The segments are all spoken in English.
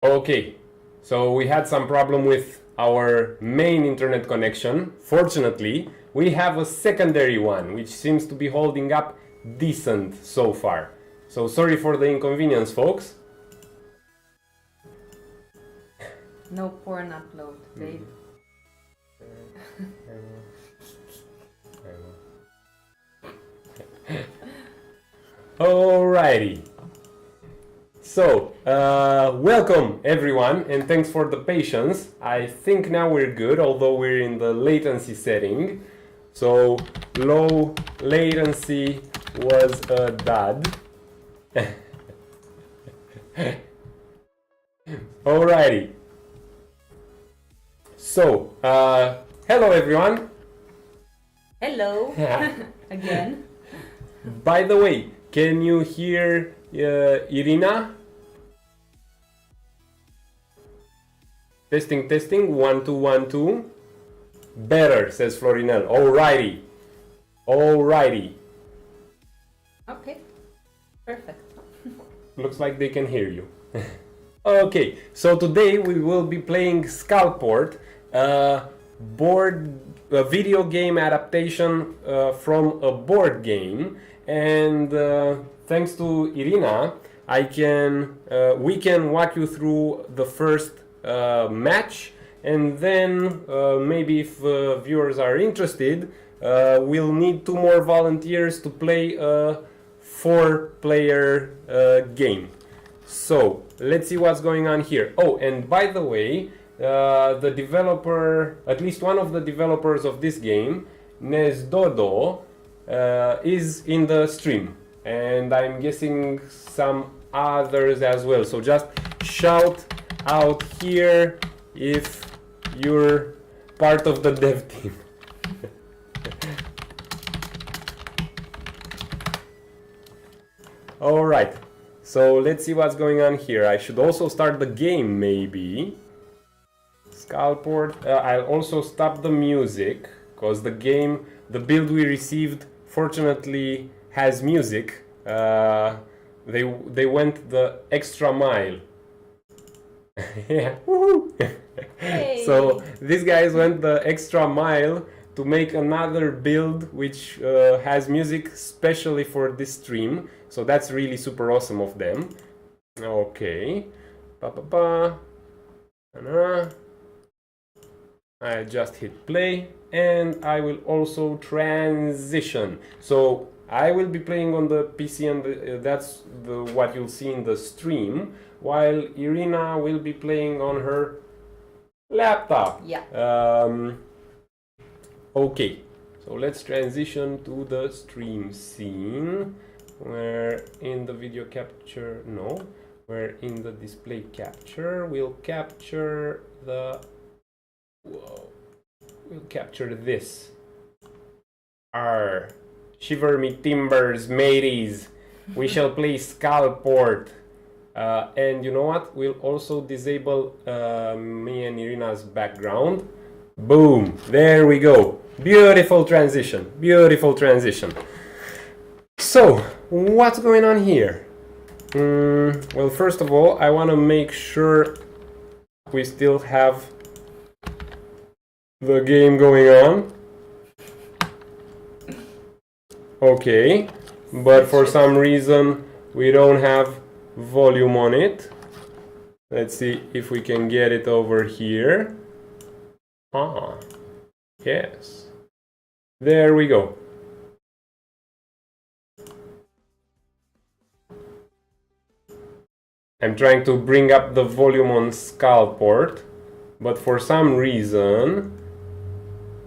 Okay, so we had some problem with our main internet connection. Fortunately, we have a secondary one, which seems to be holding up decent so far. So sorry for the inconvenience, folks. No porn upload, babe. Alrighty. So, welcome everyone and thanks for the patience. I think now we're good, although we're in the latency setting. So, low latency was a dud. Alrighty. So, hello everyone. Hello. Again. By the way, can you hear Irina? Testing, testing, 1 2 1 2. Better, says Florinel. Alrighty. Alrighty. Okay. Perfect. Looks like they can hear you. Okay, so today we will be playing Skullport, a video game adaptation from a board game, and thanks to Irina, we can walk you through the first match, and then maybe if viewers are interested, we'll need 2 more volunteers to play a 4-player game. So let's see what's going on here. Oh, and by the way, the developer, at least one of the developers of this game, Nezdodo, is in the stream, and I'm guessing some others as well. So just shout out here if you're part of the dev team. All right. So let's see what's going on here. I should also start the game, maybe. Skullport. I'll also stop the music, because the build we received, fortunately, has music. They went the extra mile. Yeah. Woohoo! Hey. So these guys went the extra mile to make another build which has music specially for this stream. So that's really super awesome of them. Okay. I just hit play, and I will also transition. So I will be playing on the PC, and that's what you'll see in the stream, while Irina will be playing on her laptop. Yeah. Okay, so let's transition to the stream scene. We're in the video capture, no, we're in the display capture. We'll capture we'll capture this. Shiver me timbers, mateys. We shall play Skullport. And you know what? We'll also disable me and Irina's background. Boom! There we go. Beautiful transition. Beautiful transition. So, what's going on here? Well, first of all, I want to make sure we still have the game going on. Okay, but for some reason we don't have volume on it. Let's see if we can get it over here. Ah, yes. There we go. I'm trying to bring up the volume on Skullport, but for some reason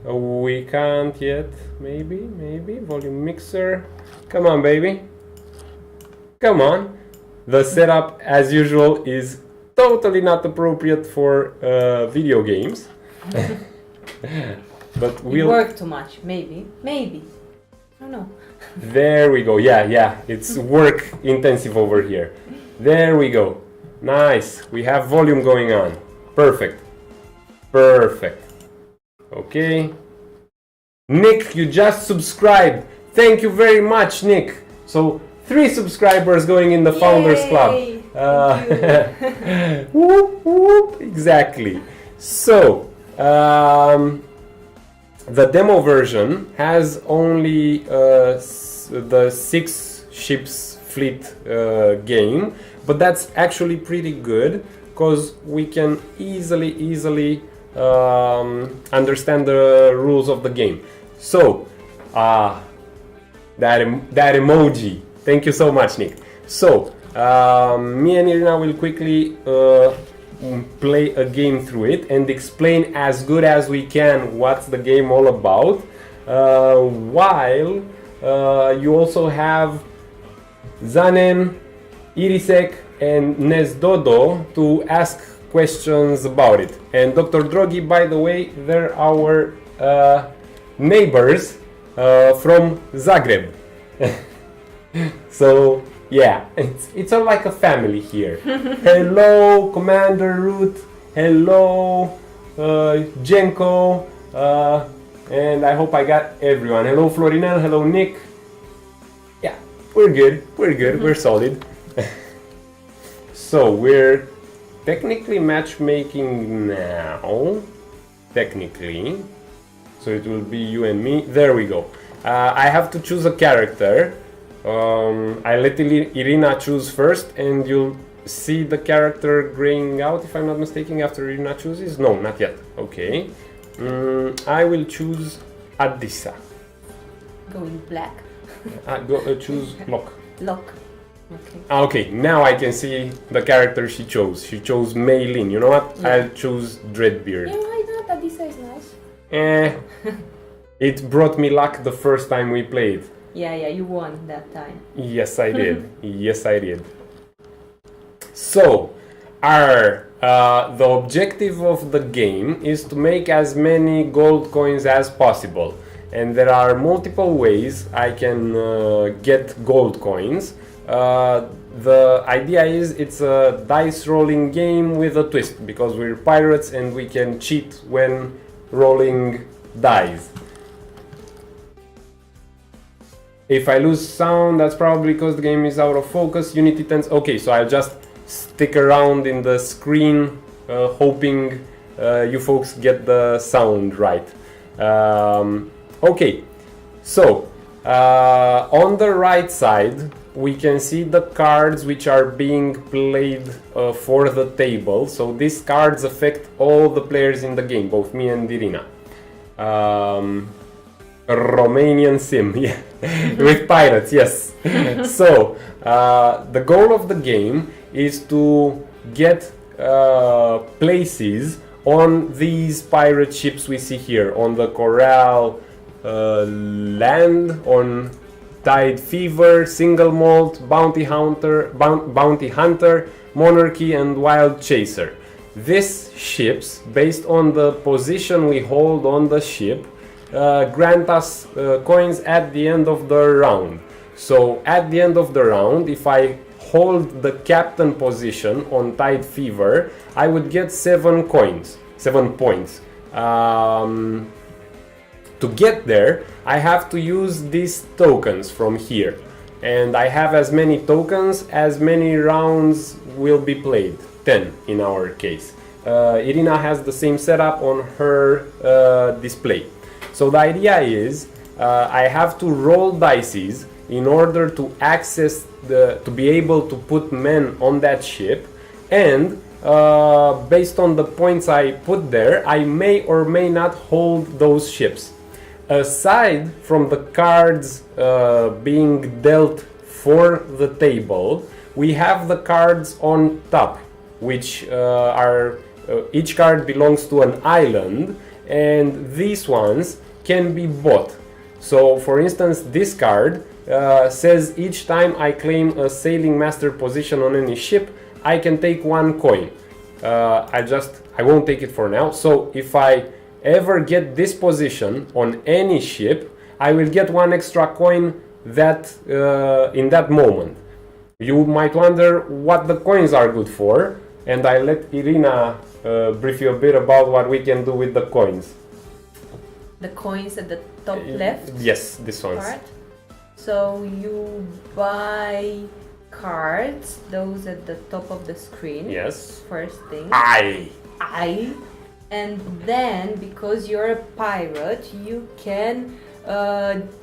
we can't yet. Maybe, volume mixer. Come on, baby. Come on. The setup, as usual, is totally not appropriate for video games. But You work too much, maybe. I don't know. There we go. Yeah. It's work intensive over here. There we go. Nice. We have volume going on. Perfect. Okay. Nick, you just subscribed. Thank you very much, Nick. So 3 subscribers going in the Founders Club. Whoop, whoop, exactly. So, the demo version has only the 6 ships fleet game, but that's actually pretty good because we can easily understand the rules of the game. So, that emoji. Thank you so much, Nick. So, me and Irina will quickly play a game through it and explain as good as we can what's the game all about, while you also have Zanen, Irisek and Nesdodo to ask questions about it. And Dr. Drogi, by the way, they're our neighbors from Zagreb. So yeah, it's all like a family here. Hello, Commander Ruth. Hello, Jenko. And I hope I got everyone. Hello, Florinel. Hello, Nick. Yeah, we're good. We're solid. So we're technically matchmaking now. Technically. So it will be you and me. There we go. I have to choose a character. I let Irina choose first, and you'll see the character graying out, if I'm not mistaken, after Irina chooses. No, not yet. Okay. I will choose Adisa. Going black. Choose Locke. Lock. Okay. Okay, now I can see the character she chose. She chose Maylin. You know what? Yeah. I'll choose Dreadbeard. Yeah, why not? Adisa is nice. It brought me luck the first time we played. Yeah, you won that time. Yes, I did. Yes, I did. So, the objective of the game is to make as many gold coins as possible. And there are multiple ways I can get gold coins. The idea is it's a dice rolling game with a twist, because we're pirates and we can cheat when rolling dice. If I lose sound, that's probably because the game is out of focus. Unity 10. Okay, so I'll just stick around in the screen, hoping you folks get the sound right. Okay, so on the right side, we can see the cards which are being played for the table. So these cards affect all the players in the game, both me and Irina. Romanian sim, yeah, with pirates, yes. So the goal of the game is to get places on these pirate ships we see here, on the Coral Land, on Tide Fever, Single Malt, Bounty Hunter, Monarchy and Wild Chaser. These ships, based on the position we hold on the ship, grant us coins at the end of the round. So at the end of the round, if I hold the captain position on Tide Fever, I would get 7 points. To get there, I have to use these tokens from here, and I have as many tokens as many rounds will be played, 10 in our case. Irina has the same setup on her display. So the idea is I have to roll dices in order to access to be able to put men on that ship, and based on the points I put there, I may or may not hold those ships. Aside from the cards being dealt for the table, we have the cards on top, which are each card belongs to an island, and these ones can be bought. So for instance, this card says each time I claim a sailing master position on any ship, I can take 1 coin. I won't take it for now. So if I ever get this position on any ship, I will get 1 extra coin that in that moment. You might wonder what the coins are good for, and I let Irina brief you a bit about what we can do with the coins. The coins at the top left? Yes, this ones. Part. So you buy cards, those at the top of the screen. Yes. First thing. I. And then, because you're a pirate, you can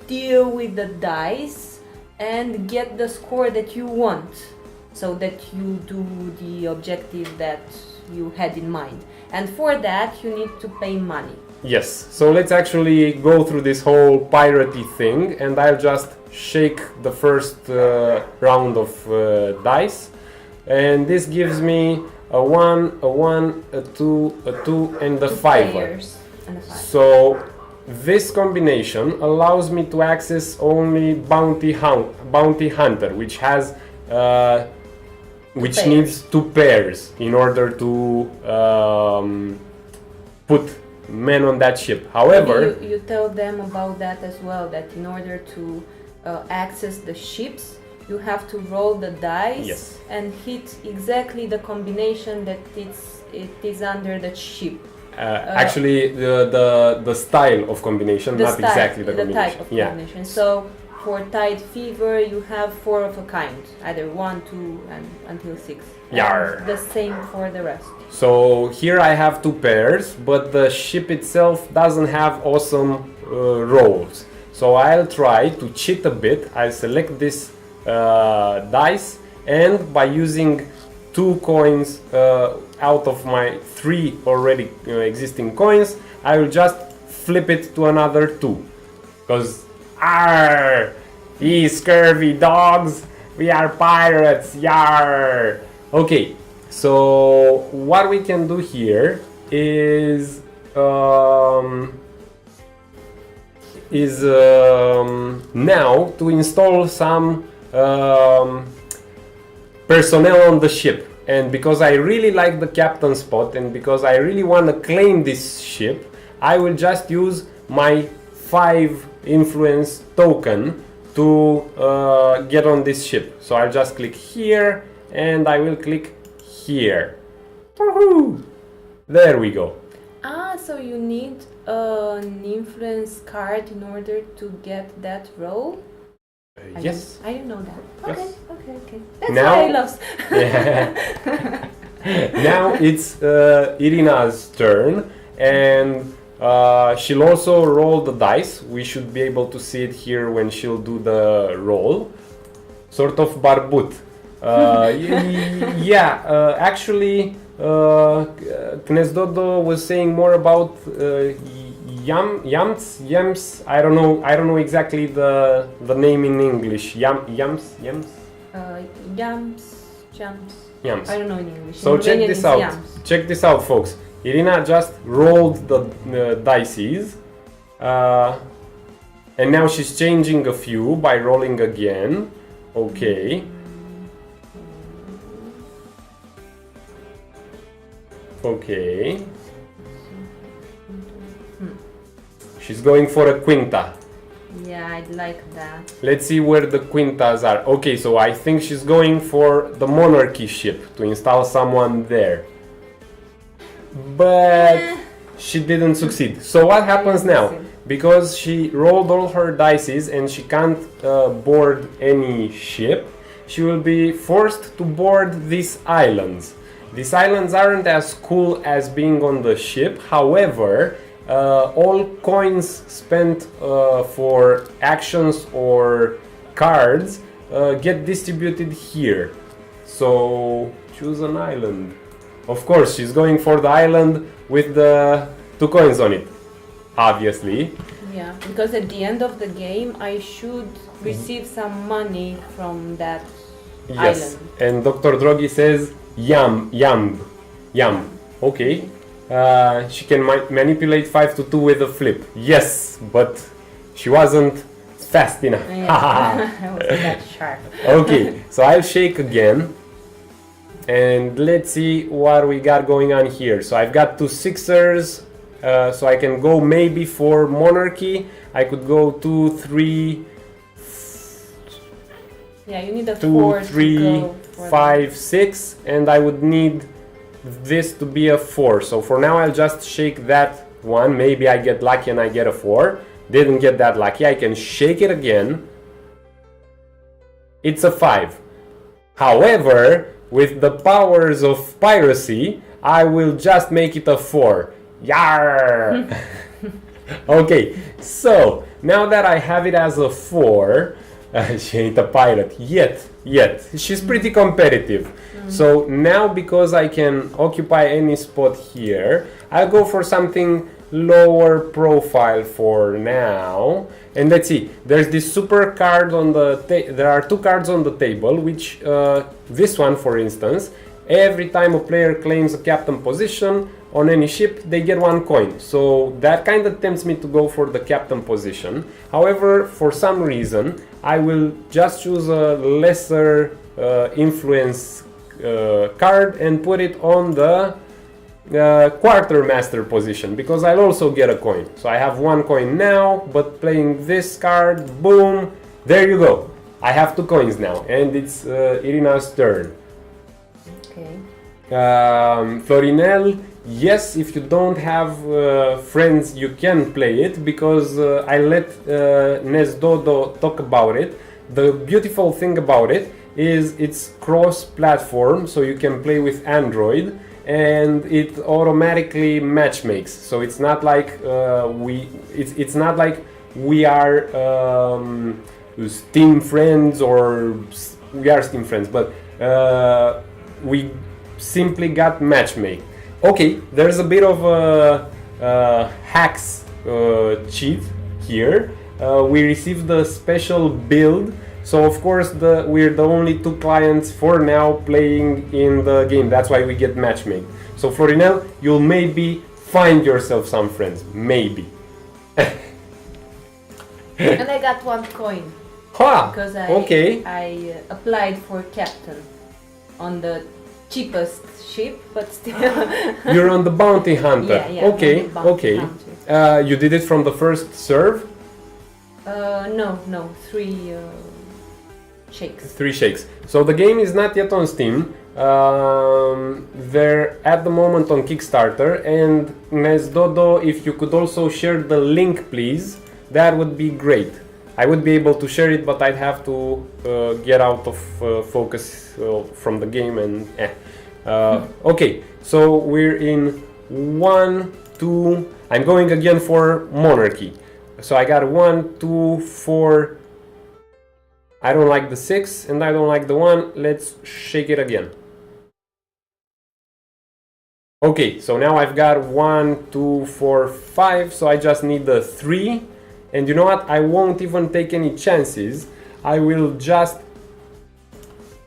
deal with the dice and get the score that you want, so that you do the objective that you had in mind. And for that, you need to pay money. Yes. So let's actually go through this whole piratey thing, and I'll just shake the first round of dice, and this gives me a 1, a 1, a 2, a 2, and a 5. And a 5. So this combination allows me to access only Bounty Hunter, which has which needs 2 pairs in order to put men on that ship. However, you tell them about that as well, that in order to access the ships, you have to roll the dice. Yes. And hit exactly the combination that it is under the ship. Actually, the style of combination, not style, exactly the combination. type of combination. So for Tide Fever, you have 4 of a kind, either 1, 2, and until 6. Yar. And the same for the rest. So here I have 2 pairs, but the ship itself doesn't have awesome rolls. So I'll try to cheat a bit. I'll select this dice, and by using 2 coins out of my 3 already existing coins, I will just flip it to another 2. Because, ye scurvy dogs, we are pirates, yar! Okay, so what we can do here is now to install some personnel on the ship. And because I really like the captain spot, and because I really want to claim this ship, I will just use my 5 influence token to get on this ship. So I'll just click here, and I will click here. Woohoo! There we go. So you need an influence card in order to get that roll? Yes. I didn't know that. Yes. Okay. That's Now- why I love. Now it's Irina's turn, and she'll also roll the dice. We should be able to see it here when she'll do the roll. Sort of barbut. Actually, Knezdodo was saying more about yams. I don't know exactly the name in English. Yams. Yams. I don't know in English. So in check Romanian this it's out. yams. Check this out, folks. Irina just rolled the dices, and now she's changing a few by rolling again. Okay. Okay. She's going for a quinta. Yeah, I'd like that. Let's see where the quintas are. Okay, so I think she's going for the monarchy ship to install someone there. But she didn't succeed. So what happens now? Because she rolled all her dices and she can't board any ship, she will be forced to board these islands. These islands aren't as cool as being on the ship. However, all coins spent for actions or cards get distributed here. So choose an island. Of course, she's going for the island with the 2 coins on it, obviously. Yeah, because at the end of the game, I should receive some money from that Yes, island. and Dr. Drogi says yam. Okay. She can manipulate 5 to 2 with a flip. Yes, but she wasn't fast enough. Yeah, I was that sharp. Okay, so I'll shake again. And let's see what we got going on here. So I've got 2 sixers. So I can go maybe for monarchy. I could go 2, 3, Yeah, you need a 2, 4 3, to go for 5, 6, and I would need this to be a 4. So for now I'll just shake that one. Maybe I get lucky and I get a 4. Didn't get that lucky. I can shake it again. It's a 5. However, with the powers of piracy, I will just make it a 4. Yar! Okay, so now that I have it as a 4, she ain't a pirate yet. She's pretty competitive. So now, because I can occupy any spot here, I'll go for something lower profile for now. And let's see, there's this super card on the there are 2 cards on the table, which this one, for instance, every time a player claims a captain position on any ship, they get 1 coin. So that kind of tempts me to go for the captain position. However, for some reason, I will just choose a lesser influence card and put it on the quartermaster position, because I'll also get a coin. So I have 1 coin now, but playing this card, boom, there you go. I have 2 coins now, and it's Irina's turn. Okay. Florinel, yes, if you don't have friends, you can play it, because I let Nesdodo talk about it. The beautiful thing about it is it's cross-platform, so you can play with Android, and it automatically matchmakes. So it's not like it's not like we are Steam friends, or we are Steam friends, but we simply got matchmake. Okay, there's a bit of a hacks cheat here. We received the special build, so of course we're the only 2 clients for now playing in the game. That's why we get matchmake. So Florinel, you'll maybe find yourself some friends, maybe. And I got 1 coin. Ha! Because I applied for captain on the cheapest ship, but still. You're on the bounty hunter. Yeah, okay, bounty hunter. You did it from the first serve? No, 3 shakes. 3 shakes. So the game is not yet on Steam. They're at the moment on Kickstarter. And Nesdodo, if you could also share the link, please, that would be great. I would be able to share it, but I'd have to get out of focus from the game and okay, so we're in 1, 2. I'm going again for monarchy. So I got 1, 2, 4. I don't like the 6 and I don't like the 1. Let's shake it again. Okay, so now I've got 1, 2, 4, 5. So I just need the 3. And you know what? I won't even take any chances. I will just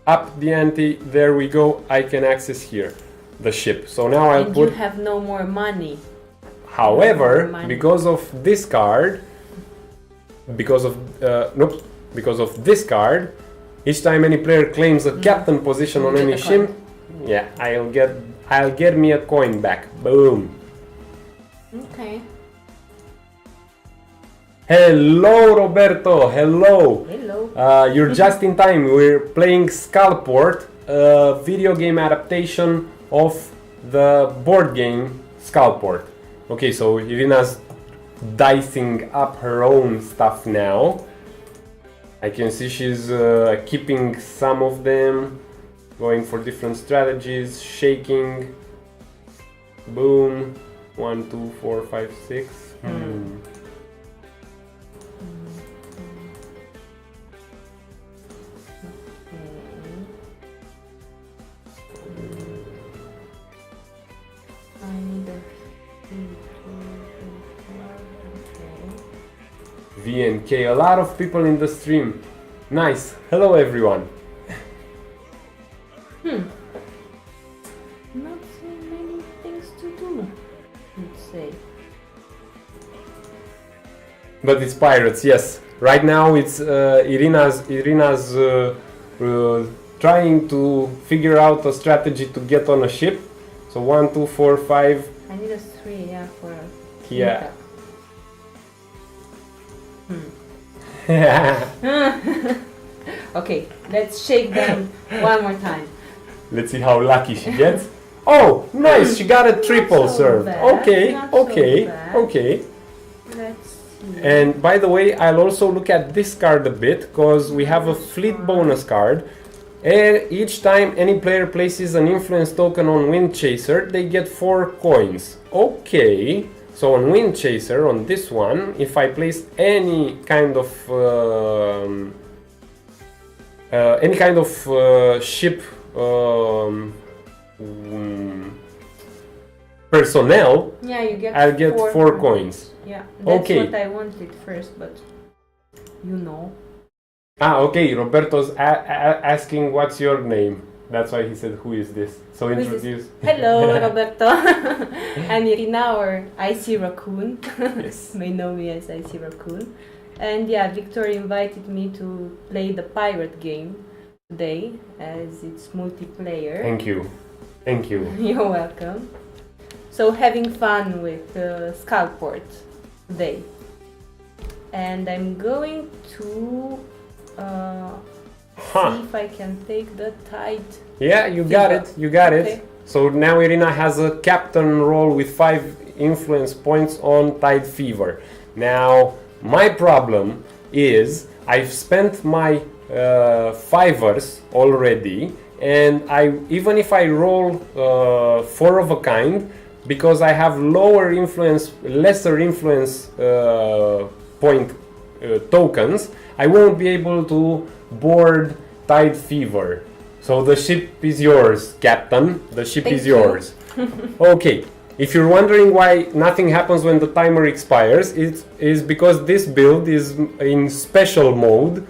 up the ante. There we go. I can access here the ship. So now I'll and put. You have no more money. However, because of this card, because of this card, each time any player claims a captain position on any ship, yeah, I'll get me a coin back. Boom. Okay. Hello, Roberto. Hello. Hello. You're just in time. We're playing Skullport, a video game adaptation of the board game Skullport. Okay, so Irina's dicing up her own stuff now. I can see she's keeping some of them, going for different strategies, shaking. Boom. 1, 2, 4, 5, 6. VNK, a lot of people in the stream. Nice. Hello, everyone. Not so many things to do, let's say. But it's pirates, yes. Right now it's Irina's trying to figure out a strategy to get on a ship. So 1, 2, 4, 5. I need a 3, yeah, for a Yeah. Okay, let's shake them one more time. Let's see how lucky she gets. Oh, nice! She got a triple serve. Okay, okay, okay. Let's see. And by the way, I'll also look at this card a bit, because we have a fleet bonus card. And each time any player places an influence token on Wind Chaser, they get 4 coins. Okay, so on Wind Chaser, on this one, if I place any kind of ship personnel, yeah, you get I'll get 4 coins. Yeah, that's Okay. what I wanted first, but you know. Ah, okay. Roberto's asking what's your name. That's why he said, "Who is this?" So Who is introduce. Hello, Roberto. I'm Irina, or Icy Raccoon. Yes. May know me as Icy Raccoon. And yeah, Victor invited me to play the pirate game today, as it's multiplayer. Thank you. Thank you. You're welcome. So having fun with Skullport today. And I'm going to see if I can take the tide. Yeah, you got Fever. it. You got Okay. it. So now Irina has a captain role with 5 influence points on Tide Fever. Now, my problem is I've spent my fivers already, and even if I roll 4 of a kind, because I have lesser influence point tokens, I won't be able to board Tide Fever. So the ship is yours, Captain. The ship Thank is you. yours. Okay. If you're wondering why nothing happens when the timer expires, it is because this build is in special mode,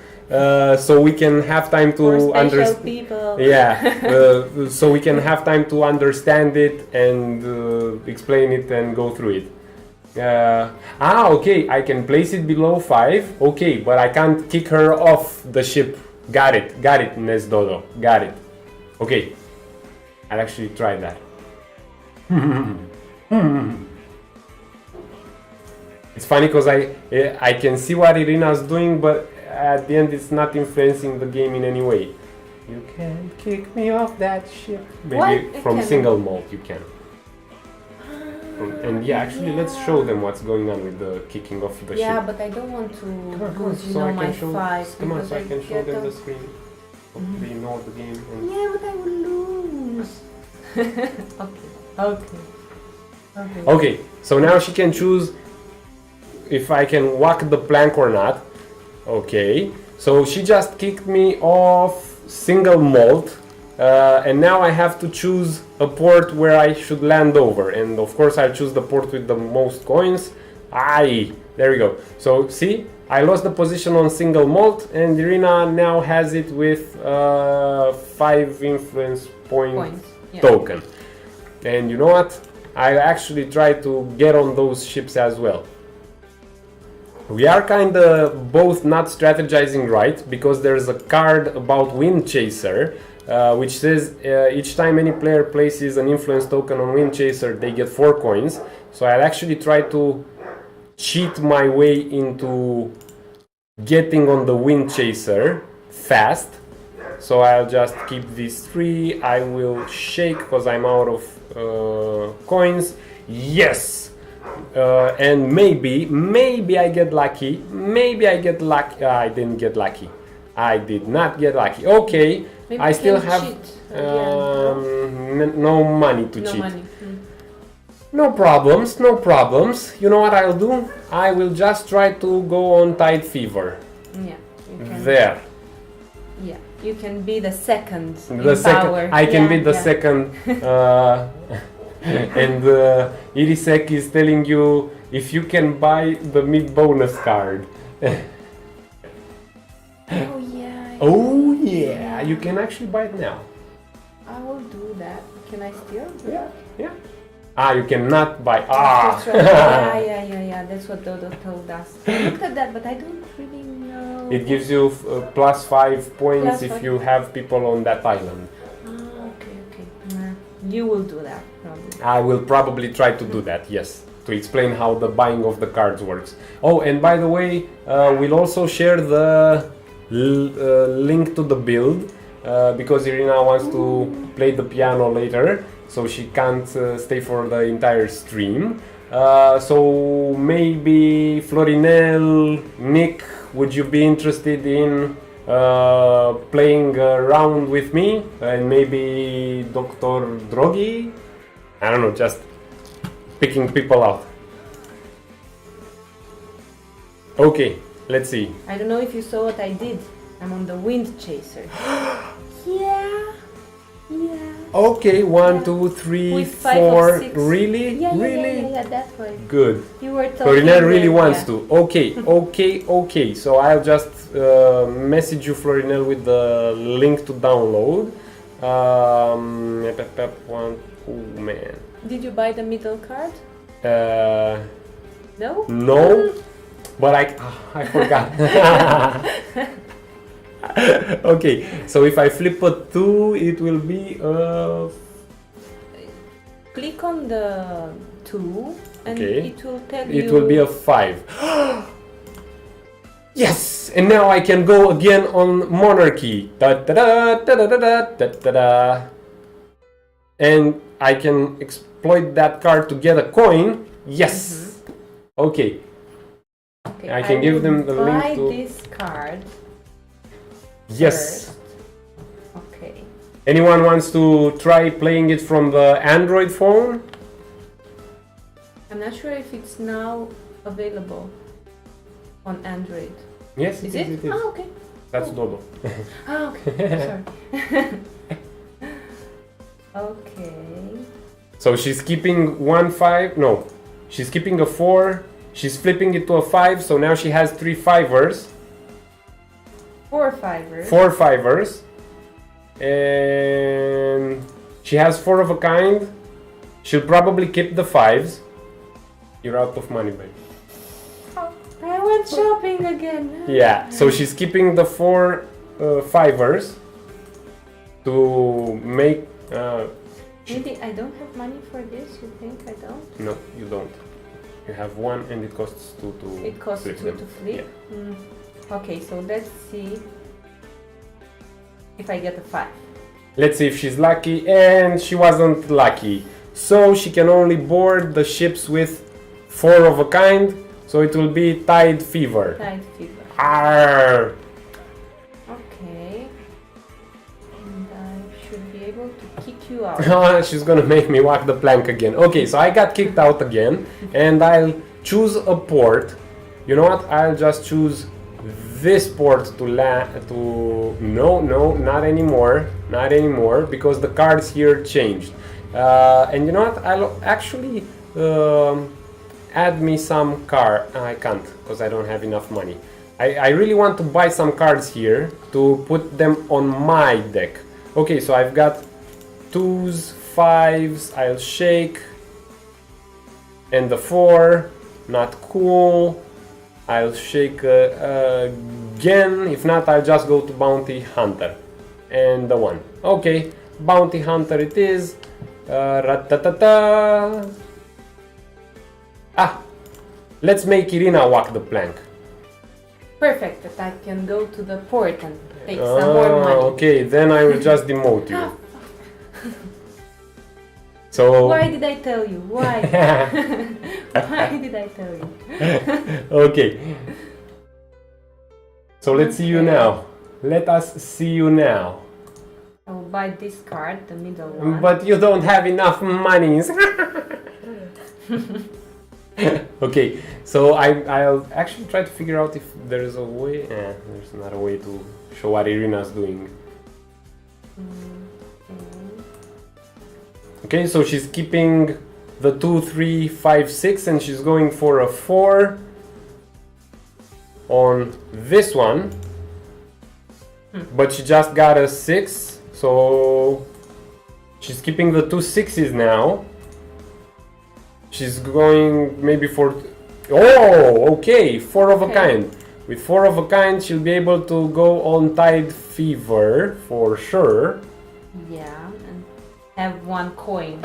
so we can have time to special people. Yeah, so we can have time to understand it and explain it and go through it. Okay, I can place it below 5. Okay, but I can't kick her off the ship. Got it, Nesdodo. Got it. Okay, I'll actually try that. It's funny because I can see what Irina's doing, but at the end it's not influencing the game in any way. You can't kick me off that ship. Maybe What? from Can single malt you can. And yeah, actually let's show them what's going on with the kicking off the Yeah, ship. but I don't want to Come on, lose, you so know, I my can show, 5. come on, because so I can show get them a- the screen. Hopefully you know the game. And Yeah, but I will lose. Okay. Okay, so now she can choose if I can walk the plank or not. Okay, so she just kicked me off single malt, and now I have to choose a port where I should land over, and of course I'll choose the port with the most coins. There we go. So see, I lost the position on single malt, and Irina now has it with 5 influence Points. Yeah. token. And you know what? I actually try to get on those ships as well. We are kinda both not strategizing right, because there's a card about Wind Chaser, which says each time any player places an influence token on Wind Chaser, they get 4 coins. So I'll actually try to cheat my way into getting on the Wind Chaser fast. So I'll just keep these 3. I will shake because I'm out of coins. Yes! And maybe I get lucky. Maybe I get lucky. I didn't get lucky. I did not get lucky. Okay, Maybe I you still can have cheat again. no money to No cheat. money. No problems, no problems. You know what I'll do? I will just try to go on Tide Fever. Yeah, you can. There. Yeah, you can be the second The in second, power. I can be the yeah. second. And Irisek is telling you if you can buy the mid bonus card. Oh yeah. Oh yeah, you can actually buy it now. I will do that. Can I still do that? Yeah. You cannot buy. That's right. Yeah. That's what Dodo told us. Look at that, but I don't really know. It gives you +5 points Plus if 5. you have people on that island. Okay. Nah, you will do that probably. I will probably try to do that, yes, to explain how the buying of the cards works. Oh, and by the way, we'll also share the link to the build, because Irina wants to play the piano later, so she can't stay for the entire stream. So maybe Florinel, Nick, would you be interested in playing around with me and maybe Dr. Drogi. I don't know, just picking people out. Okay, let's see. I don't know if you saw what I did. I'm on the wind chaser. Yeah. Okay, one, Yeah. 2, 3, With 5 or 4. 6. Really? Yeah, really? that way. Good. You were talking. Florinel really wants yeah. to. Okay. So I'll just message you, Florinel, with the link to download. One. Oh man. Did you buy the middle card? No. No, but I forgot. Okay, so if I flip a 2, it will be Click on the 2 and Okay. it will tell you. it will be a 5. Yes, and now I can go again on monarchy. Da da da da da da da da da. And I can exploit that card to get a coin. Yes. Okay. Okay, I can give them the link buy to- this card. Yes. First. Okay. Anyone wants to try playing it from the Android phone? I'm not sure if it's now available on Android. Yes, Is it? it is. Ah, okay. That's Cool. Dodo. Ah, okay. Sorry. Okay. So she's keeping 1 5. No, she's keeping a 4. She's flipping it to a 5. So now she has 3 fivers, 4 fivers. 4 fivers, and she has 4 of a kind. She'll probably keep the 5s. You're out of money, babe. Oh, I went shopping again. Yeah, so she's keeping the 4 fivers to make. Maybe I don't have money for this. You think I don't? No, you don't. You have 1 and it costs 2 to It costs 2 flip them. to flip. Okay, so let's see if I get a 5. Let's see if she's lucky, and she wasn't lucky. So she can only board the ships with 4 of a kind, so it will be Tide Fever. Tide fever. Arr! Okay. And I should be able to kick you out. She's gonna make me walk the plank again. Okay, so I got kicked out again, and I'll choose a port. You know what? I'll just choose this port to no, not anymore, because the cards here changed. And you know what? I'll actually add me some I can't, because I don't have enough money. I really want to buy some cards here to put them on my deck. Okay, so I've got 2s, 5s, I'll shake, and the 4, not cool. I'll shake again. If not, I'll just go to Bounty Hunter. And the 1. Okay, Bounty Hunter it is. Ratatata. Let's make Irina walk the plank. Perfect, that I can go to the port and take some more money. Okay, then I will just demote you. So Why did I tell you? Why? Why did I tell you? okay. So let's see you Okay. now. Let us see you now. I will buy this card, the middle one. But you don't have enough monies. Okay, so I'll actually try to figure out if there's a way. There's not a way to show what Irina's doing. Okay, so she's keeping the 2, 3, 5, 6, and she's going for a 4 on this one. But she just got a 6, so she's keeping the 2 6s now. She's going maybe for... Oh, okay, 4 of a kind. With 4 of a kind, she'll be able to go on Tide Fever, for sure. Yeah, and have 1 coin.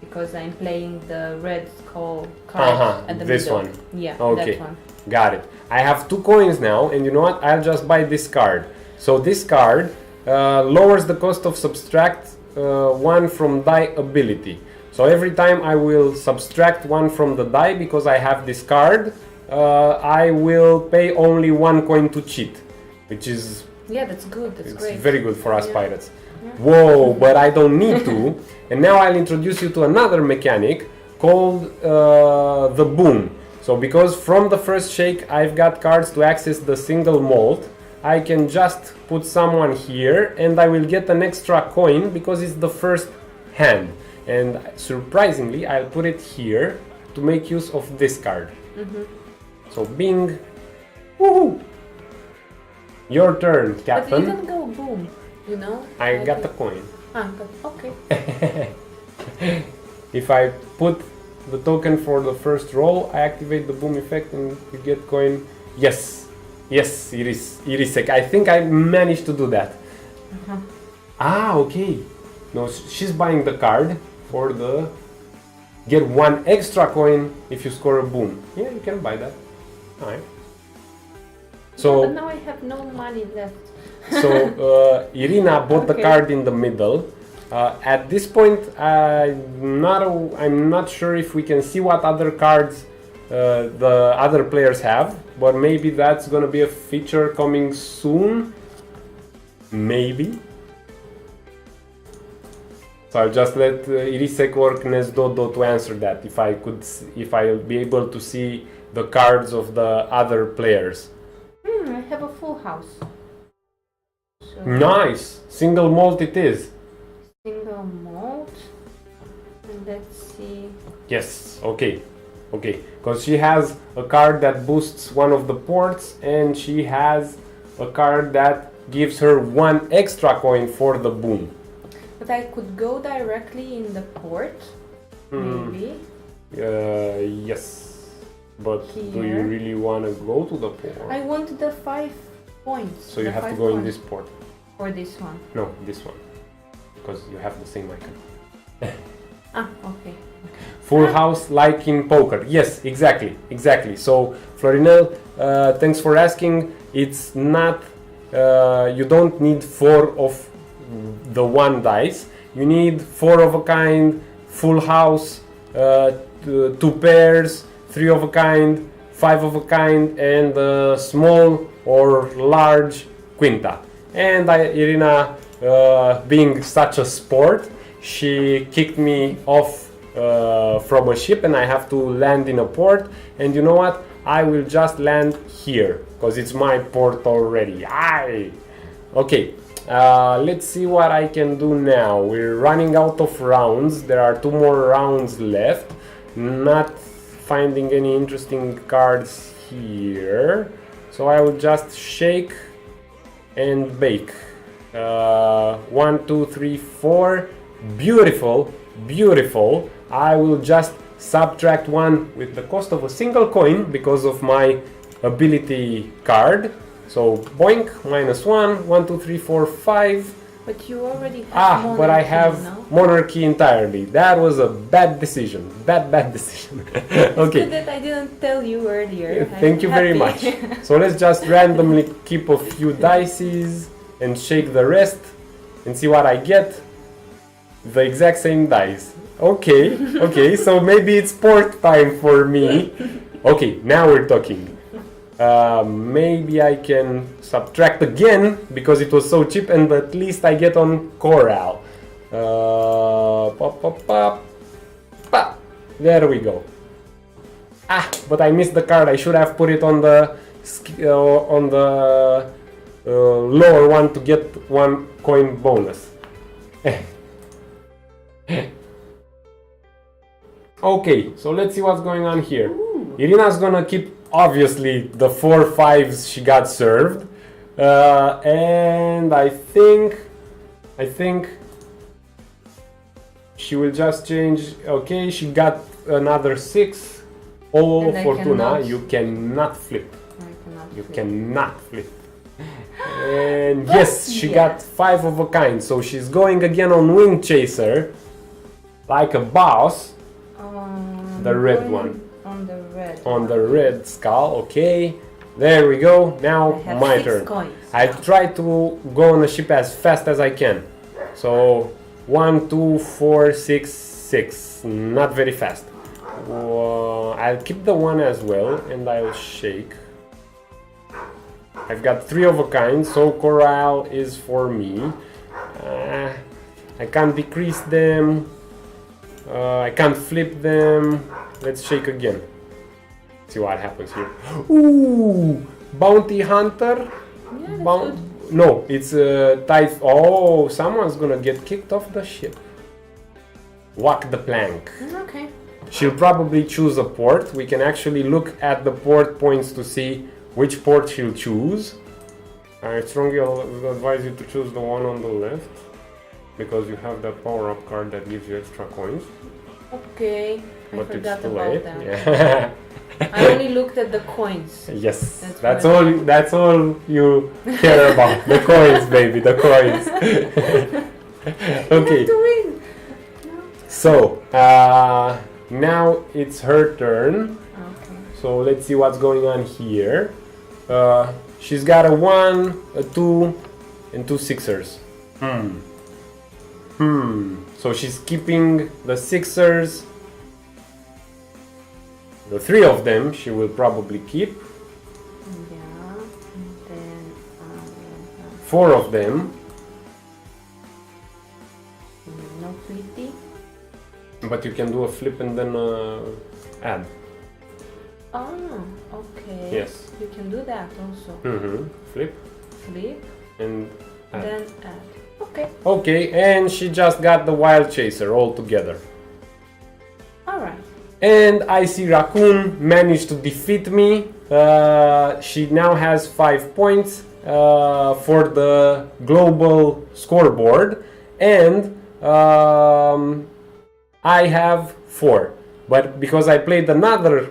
Because I'm playing the red skull card at the this middle. one. Yeah, Okay. that one. Got it. I have 2 coins now, and you know what? I'll just buy this card. So this card lowers the cost of subtract 1 from die ability. So every time I will subtract 1 from the die because I have this card, I will pay only 1 coin to cheat, which is Yeah, that's good. That's It's great. very good for us Yeah. pirates. Whoa, but I don't need to. And now I'll introduce you to another mechanic called the boom. So because from the first shake I've got cards to access the single malt, I can just put someone here and I will get an extra coin because it's the first hand. And surprisingly, I'll put it here to make use of this card. So bing. Woohoo! Your turn, But Captain. you can go boom, you know? I Like got it- the coin. but okay. If I put the token for the first roll, I activate the boom effect and you get coin. Yes, yes, it is sec. I think I managed to do that. Ah, okay. No, she's buying the card for the get one extra coin if you score a boom. Yeah, you can buy that. Alright. But So, now I have no money left. Irina bought the Okay. card in the middle. At this point, I'm not sure if we can see what other cards the other players have, but maybe that's gonna be a feature coming soon. Maybe. So I'll just let Irisek or Knezdodo to answer that. If I'll be able to see the cards of the other players. I have a full house. So Nice, single malt it is. single malt. And let's see. Yes, okay, because she has a card that boosts one of the ports and she has a card that gives her one extra coin for the boom. But I could go directly in the port, maybe. Yes, but do you Here. really want to go to the port? I want the 5 points. So you the have to 5 go in points. this port. Or this one. No, this one, because you have the same icon. Ah, okay. Full house like in poker. Yes, exactly. So Florinel, thanks for asking. It's not, you don't need 4 of the one dice. You need 4 of a kind, full house, 2 pairs, 3 of a kind, 5 of a kind, and a small or large quinta. And Irina, being such a sport, she kicked me off from a ship and I have to land in a port. And you know what? I will just land here because it's my port already. Aye! Okay, let's see what I can do now. We're running out of rounds. There are 2 more rounds left. Not finding any interesting cards here. So I will just shake and bake. 1, 2, 3, 4. Beautiful. I will just subtract 1 with the cost of a single coin because of my ability card. So boink, -1, 1, 2, 3, 4, 5. But you already have But I monarchy, have no? monarchy entirely. That was a bad decision. Bad decision. Okay. Good that I didn't tell you earlier. Thank you very much. happy. So let's just randomly keep a few dices and shake the rest and see what I get. The exact same dice. Okay, so maybe it's port time for me. Okay, now we're talking. Maybe I can subtract again because it was so cheap and at least I get on Coral. Pop. There we go. But I missed the card. I should have put it on the lower one to get 1 coin bonus. Okay, so let's see what's going on here. Irina's gonna keep obviously the 4 5s she got served, and I think she will just change. Okay, she got another 6. Oh, And I Fortuna, cannot. you cannot flip. You flip. cannot flip. And yes, she got 5 of a kind, so she's going again on Wind Chaser, like a boss. The red one. On the red. On the red skull, okay. There we go, now I have my 6 turn. coins. I try to go on a ship as fast as I can. So 1, 2, 4, 6, 6. Not very fast. I'll keep the 1 as well and I'll shake. I've got 3 of a kind, so coral is for me. I can't decrease them. I can't flip them. Let's shake again. See what happens here. Ooh! Bounty hunter. Yeah, that's good. No, it's tithe. Oh, someone's gonna get kicked off the ship. Walk the plank. Okay. She'll probably choose a port. We can actually look at the port points to see which port she'll choose. I strongly advise you to choose the one on the left, because you have the power-up card that gives you extra coins. Okay, I But forgot it's too about late. that. Yeah. I only looked at the coins. Yes, That's that's all you care about. The coins, baby, the coins. Okay. You have to win. So, now it's her turn. Okay. So let's see what's going on here. She's got a 1, a 2, and 2 sixers. So she's keeping the sixers. The 3 of them she will probably keep. Yeah. And then I will have 4 of them. no flippy. But you can do a flip and then add. Oh, okay. Yes. You can do that also. Flip Flip, and add. then add. Okay. Okay, and she just got the wild chaser all together. Alright. And I see Raccoon managed to defeat me. She now has 5 points for the global scoreboard, and I have 4. But because I played another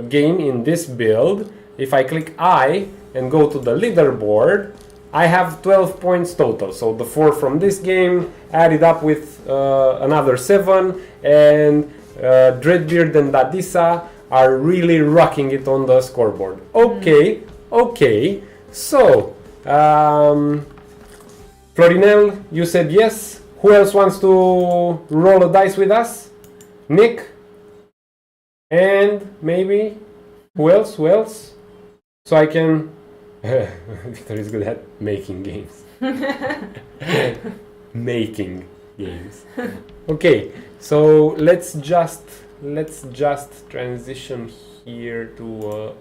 game in this build, if I click I and go to the leaderboard, I have 12 points total. So the 4 from this game added up with another 7, and Dreadbeard and Dadisa are really rocking it on the scoreboard. Okay, okay. So, Florinel, you said yes. Who else wants to roll a dice with us? Nick? And maybe who else? Who else? So I can. Victor is good at making games. Making games. Okay, so let's just transition here to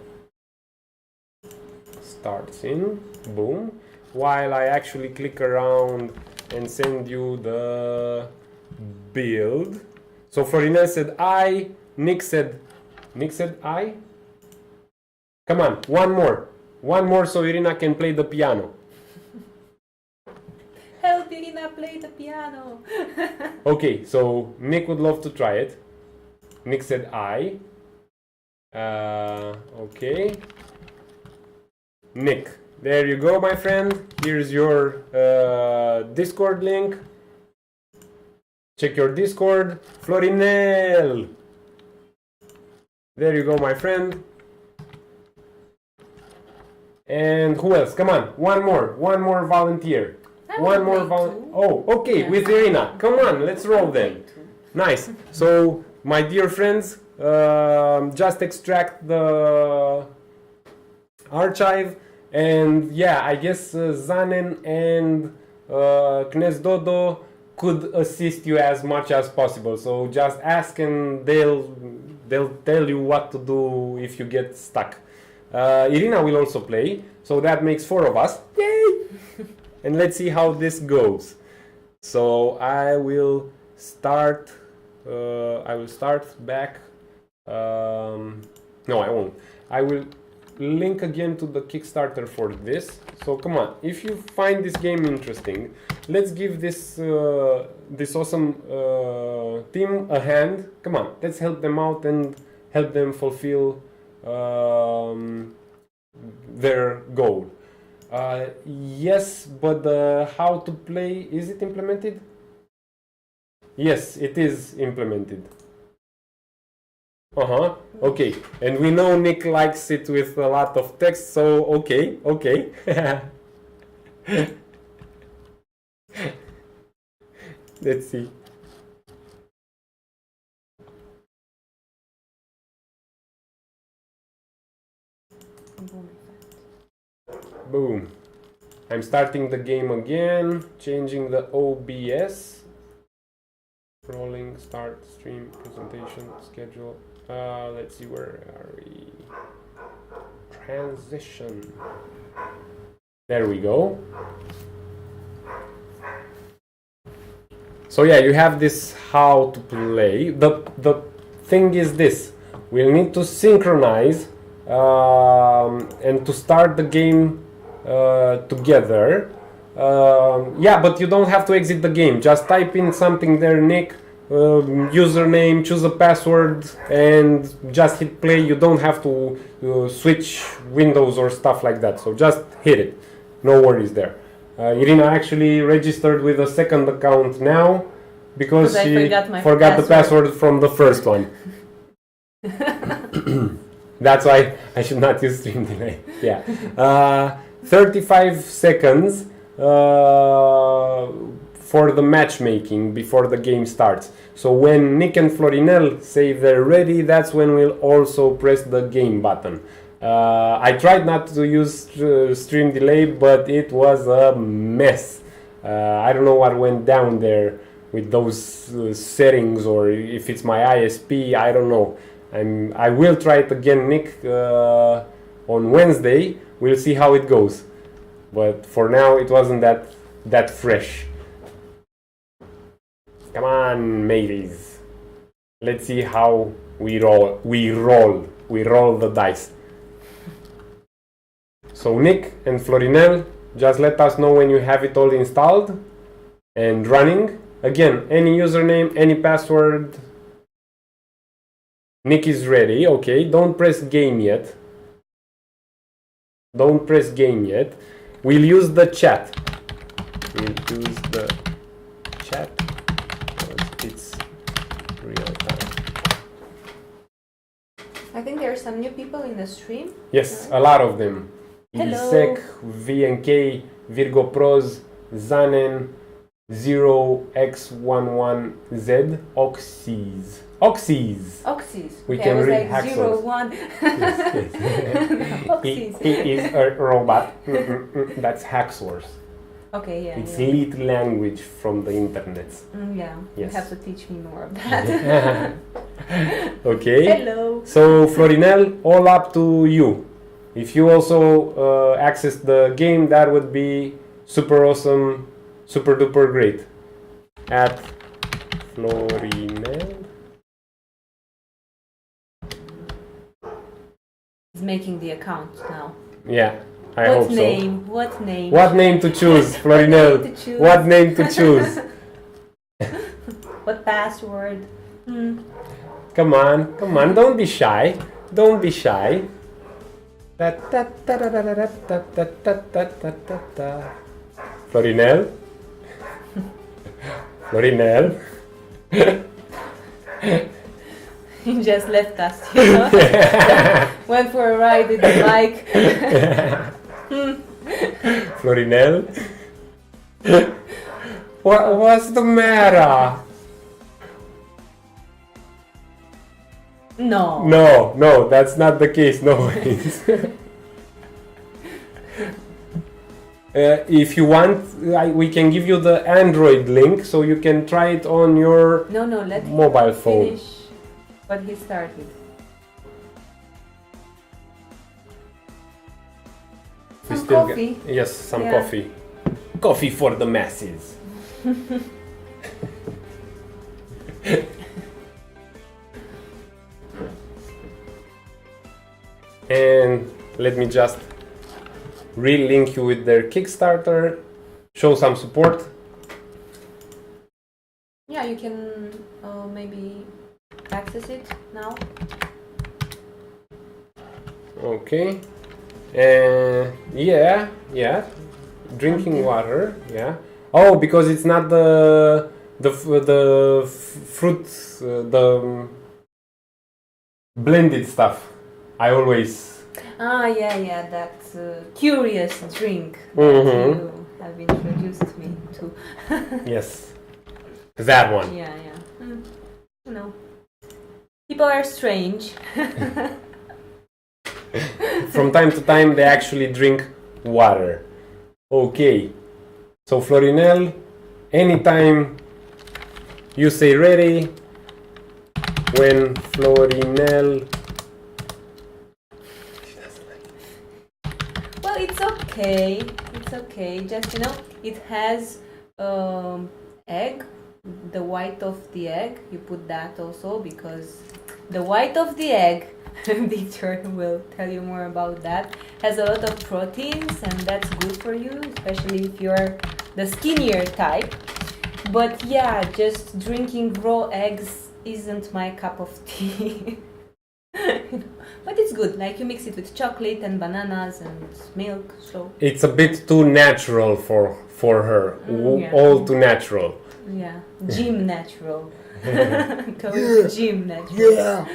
start scene. Boom. While I actually click around and send you the build. So Florinel said I. Nick said I. Come on, one more so Irina can play the piano. Help Irina play the piano. Okay, so Nick would love to try it. Nick said I. Okay. Nick, there you go, my friend. Here's your Discord link. Check your Discord. Florinel. There you go, my friend. And who else? Come on, one more volunteer. One more volunteer. Oh, okay, yeah. With Irina. Come on, let's roll then. Nice. So, my dear friends, just extract the archive, and yeah, I guess Zanen and Knez Dodo could assist you as much as possible. So just ask, and they'll tell you what to do if you get stuck. Irina will also play, so that makes 4 of us. Yay! And let's see how this goes. So I will start. Back. No, I won't. I will link again to the Kickstarter for this. So come on, if you find this game interesting, let's give this this awesome team a hand. Come on, let's help them out and help them fulfill their goal. Yes, but how to play, is it implemented? Yes, it is implemented. Okay, and we know Nick likes it with a lot of text, so okay. Let's see. Boom. I'm starting the game again, changing the OBS. Rolling, start, stream, presentation, schedule. Let's see, where are we? Transition. There we go. So yeah, you have this how to play. The thing is this. We'll need to synchronize and to start the game together. Yeah, but you don't have to exit the game. Just type in something there, Nick, username, choose a password, and just hit play. You don't have to switch windows or stuff like that. So just hit it. No worries there. Irina actually registered with a second account now because she forgot the password from the first one. That's why I should not use stream delay. Yeah. 35 seconds for the matchmaking before the game starts. So when Nick and Florinel say they're ready, that's when we'll also press the game button. I tried not to use stream delay, but it was a mess. I don't know what went down there with those settings, or if it's my ISP, I don't know. I will try it again, Nick, on Wednesday. We'll see how it goes. But for now, it wasn't that fresh. Come on, mateys. Let's see how we roll. We roll the dice. So Nick and Florinel, just let us know when you have it all installed and running. Again, any username, any password. Nick is ready. Okay, don't press game yet. Don't press game yet. We'll use the chat. We'll use the chat because it's real time. I think there are some new people in the stream. Yes, a lot of them. Hello. Ilsec, VNK, Virgo Pros, Zanen, 0x11Z, Oxys. Oxys. We okay, can I was read like Haxors. 01. Yes. Oxys. He is a robot. That's Haxors. Okay, yeah. It's yeah. lit language from the internet. Yeah, Yes. you have to teach me more of that. Okay. Hello. So Florinel, all up to you. If you also access the game, that would be super awesome, super duper great. At Florinel. He's making the account now. Yeah, I hope so. What name? What name to choose, Florinel? What name to choose? What password? Come on, don't be shy. Don't be shy. Florinel? Florinel? He just left us, you know? Went for a ride with the bike. Florinel? What's the matter? No. No, that's not the case, no ways. If you want, we can give you the Android link so you can try it on your No, let mobile him phone. finish what he started. We Some still coffee. Yes, some Yeah. coffee. Coffee for the masses. And let me just re-link you with their Kickstarter, show some support. Yeah, you can maybe access it now. Okay. Yeah. Drinking water. Yeah. Oh, because it's not the fruit, the blended stuff. I always. Yeah, that curious drink Mhm. that you have introduced me to. Yes. That one. Yeah. You know, people are strange. From time to time, they actually drink water. Okay, so Florinel, anytime you say ready, when Florinel... Well, it's okay. It's okay. Just, you know, it has egg, the white of the egg. You put that also because the white of the egg, Victor will tell you more about that, has a lot of proteins and that's good for you, especially if you're the skinnier type. But yeah, just drinking raw eggs isn't my cup of tea. But it's good, like you mix it with chocolate and bananas and milk, so... It's a bit too natural for her, Yeah. all too natural. Yeah, gym natural. Go to gym natural. Yeah,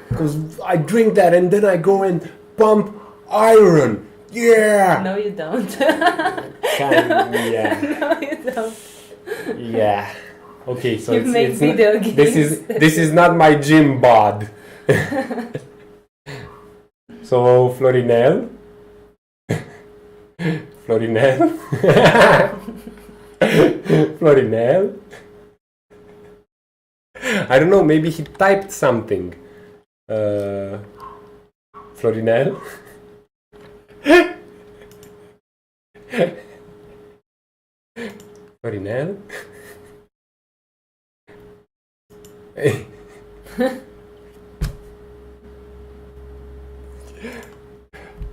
because I drink that and then I go and pump iron. Yeah. No, you don't. Yeah. No, you don't. Yeah. Okay, so You make it's video not, games. this is not my gym bod. So Florinel. Florinel. Florinel. I don't know, maybe he typed something. Florinel. Florinel.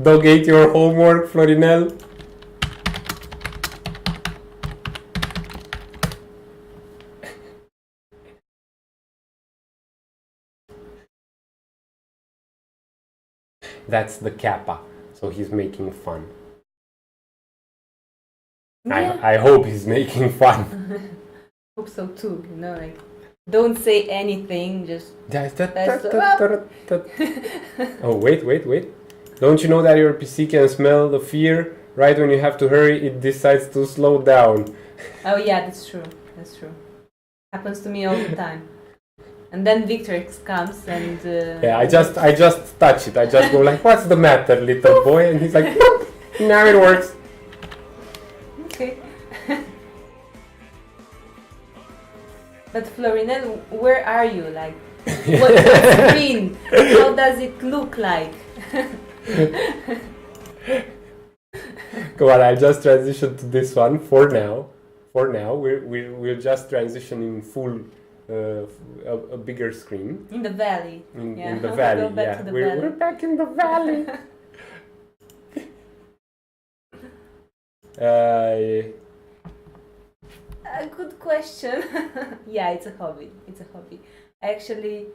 Dog ate your homework, Florinel. That's the kappa, so he's making fun. Yeah. I hope he's making fun. Hope so too, you know, like, don't say anything, just... Oh, wait. Don't you know that your PC can smell the fear? Right when you have to hurry, it decides to slow down. Oh yeah, that's true. That's true. Happens to me all the time. And then Victor comes and... Yeah, I just touch it. I just go like, what's the matter, little boy? And he's like, "Boop." Now it works. Okay. But Florinel, where are you? Like, what's the screen? How does it look like? Come on, I'll just transition to this one for now. We'll just transition in full, a bigger screen. In the valley. In the valley, Go back yeah. to the We're valley. back in the valley. A good question. Yeah, it's a hobby. Actually,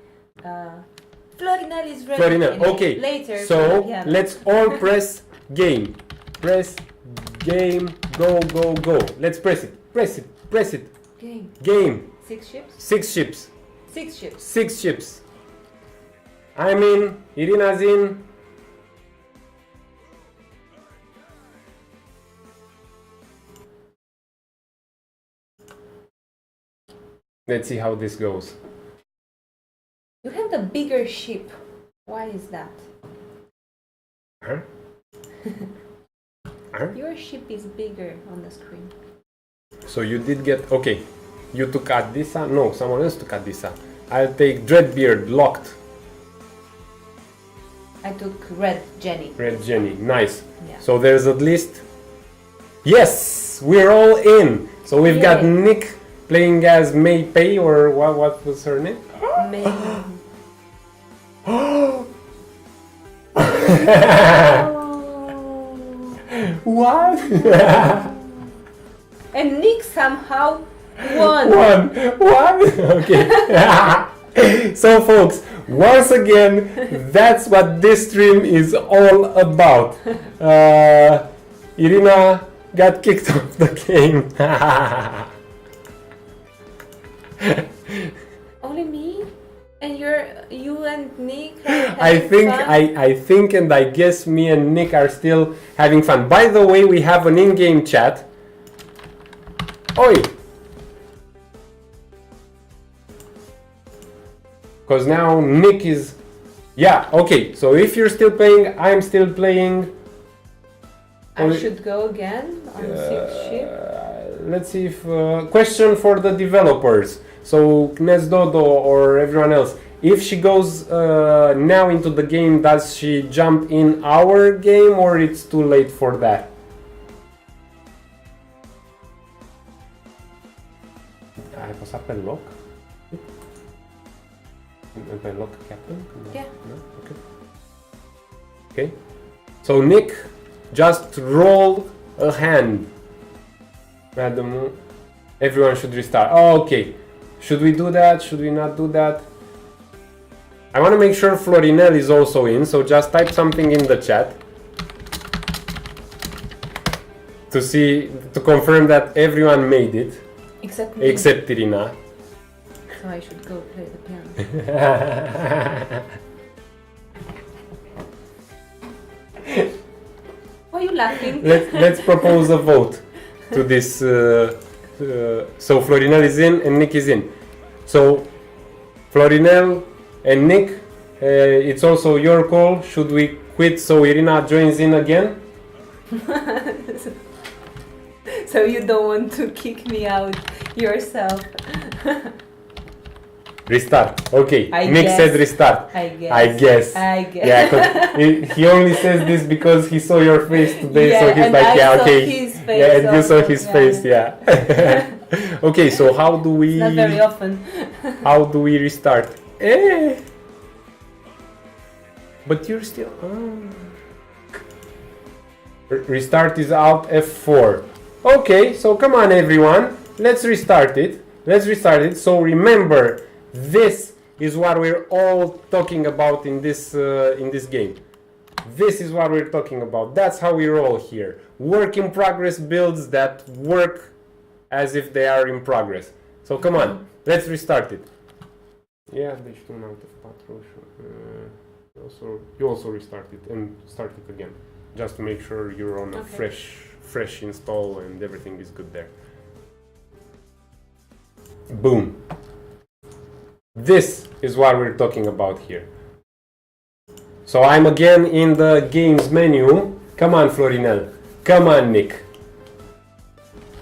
Florinel is ready. Florinel, okay. Later. So yeah. let's all press game. Press game. Go. Let's press it. Game. 6 ships? 6 ships. 6 ships. 6 ships. I'm in. Irina's in. Let's see how this goes. You have the bigger ship. Why is that? Huh? Huh? Your ship is bigger on the screen. So you did get... Okay. You took Adisa? No, someone else took Adisa. I'll take Dreadbeard, locked. I took Red Jenny. Red Jenny, nice. Yeah. So there's at least... Yes! We're all in! So we've got Yay. Nick playing as May Pei, or what was her name? Maybe. What? And Nick somehow won. What? Okay. So folks, once again, that's what this stream is all about. Irina got kicked off the game. Only me? And you and Nick are I having think fun? I think and I guess me and Nick are still having fun. By the way, we have an in-game chat. Oi! Because now Nick is... Yeah, okay, so if you're still playing, I'm still playing. I should go again on the 6th ship. Let's see if question for the developers. So Knezdodo or everyone else, if she goes now into the game, does she jump in our game or it's too late for that? Ai apăsat pe loc? Pe loc captain? Yeah. No? Okay. Okay. So Nick, just roll a hand. Madam, everyone should restart. Oh, okay. Should we do that? Should we not do that? I want to make sure Florinel is also in, so just type something in the chat to confirm that everyone made it. Except me. Except Irina. So I should go play the piano. Why are you laughing? Let's propose a vote to this. So Florinel is in and Nick is in. So Florinel and Nick, it's also your call. Should we quit so Irina joins in again? So you don't want to kick me out yourself? Restart. Okay. I Nick guess. said restart. I guess. I guess. I guess. Yeah, 'cause he only says this because he saw your face today, Yeah, so he's and like, I yeah, saw okay. his face Yeah, and you saw also, his yeah. face, yeah. Okay, so how do we? Not very often. How do we restart? But you're still. Restart is Alt F4. Okay, so come on, everyone. Let's restart it. Let's restart it. So remember, this is what we're all talking about in this game. This is what we're talking about. That's how we roll here. Work in progress builds that work as if they are in progress. So come on, let's restart it. Yeah, deci tu în alte 4 you also restart it and start it again, just to make sure you're on a fresh install and everything is good there. Boom. This is what we're talking about here. So I'm again in the games menu. Come on, Florinel. Come on, Nick.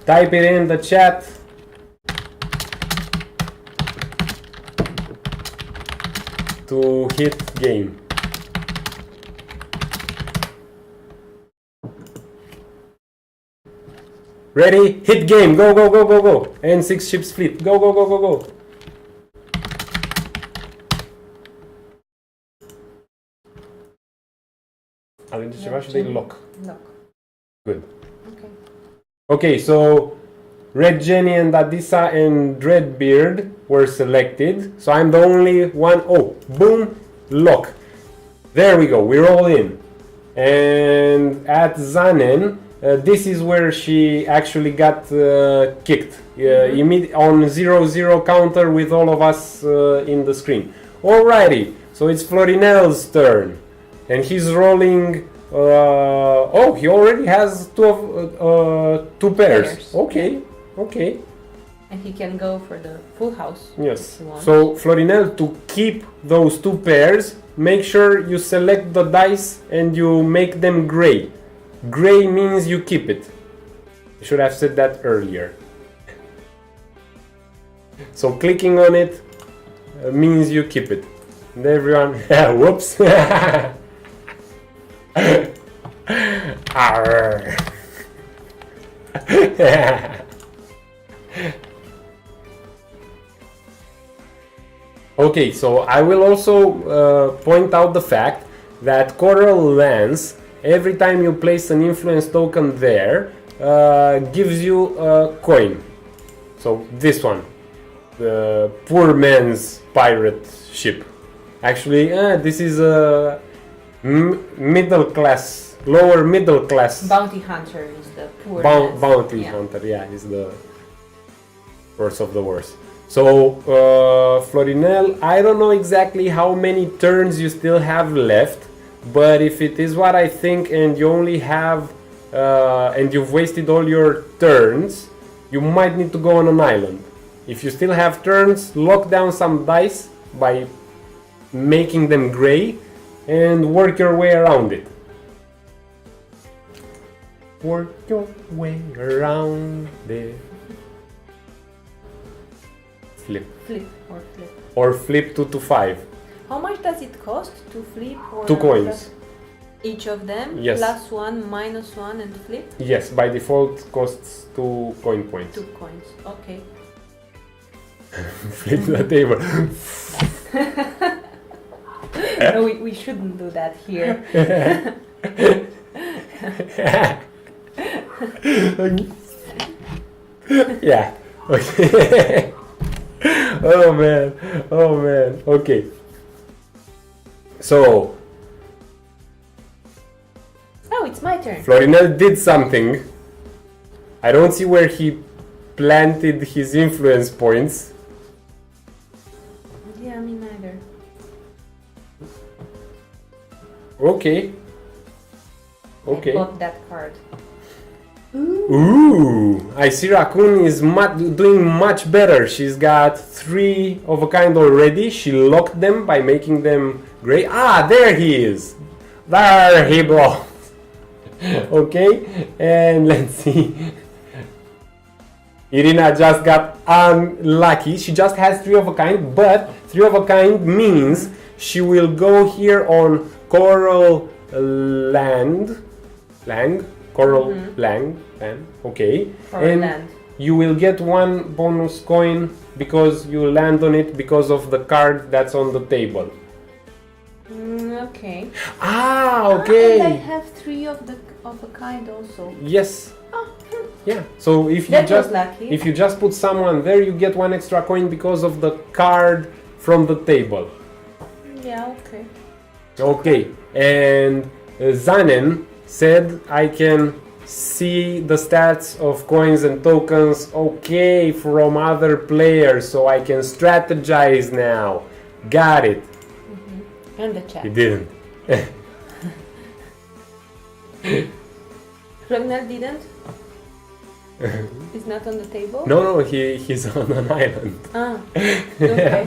Type it in the chat. To hit game. Ready? Hit game. Go, go, go, go, go. And 6 ships fleet. Go, go, go, go, go. Alege ceva și dai lock. Lock. Good. Okay. Okay, so Red Jenny and Adisa and Redbeard were selected. So I'm the only one. Oh, boom, lock. There we go. We're all in. And at Zanen, this is where she actually got kicked. On 0-0 counter with all of us in the screen. Alrighty, so it's Florinel's turn. And he's rolling. Oh, he already has two pairs. Okay, okay. And he can go for the full house. Yes. So Florinel, to keep those 2 pairs, make sure you select the dice and you make them gray. Gray means you keep it. I should have said that earlier. So clicking on it means you keep it. And everyone, whoops. Arr. Okay, so I will also point out the fact that Coral Lance, every time you place an influence token there, gives you a coin. So this one, the poor man's pirate ship. Actually, this is a middle class, lower middle class. Bounty hunter is the poor bounty hunter, yeah, is the worst of the worst. So, Florinel, I don't know exactly how many turns you still have left, but if it is what I think and you only have, and you've wasted all your turns, you might need to go on an island. If you still have turns, lock down some dice by making them gray and work your way around it. Work your way around it. Flip. Flip or flip. Or flip 2 to 5. How much does it cost to flip? Or 2 coins. Each of them? Yes. +1, -1 and flip? Yes, by default costs 2 coin points. 2 coins, okay. Flip the table. No, we shouldn't do that here. Yeah, okay. Oh man, okay. So, Oh, it's my turn. Florinel did something. I don't see where he planted his influence points. Yeah, me neither. Okay. I Okay. bought that card. Ooh, I see Raccoon is doing much better. She's got 3 of a kind already. She locked them by making them gray. Ah, there he is. There he belongs. Okay, and let's see. Irina just got unlucky. She just has 3 of a kind, but 3 of a kind means she will go here on Coral Land. Coral land, okay. Coral and land. you will get 1 bonus coin because you land on it because of the card that's on the table. Okay. Ah, And I okay. have 3 of a kind also. Yes. Oh, Yeah. So if you that just was lucky. if you just put someone there, you get 1 extra coin because of the card from the table. Yeah, okay. Okay. And Zanen said I can see the stats of coins and tokens, okay, from other players, so I can strategize now. Got it. And the chat. He didn't. Florinel didn't? It's not on the table? No, he's on an island. Ah, okay.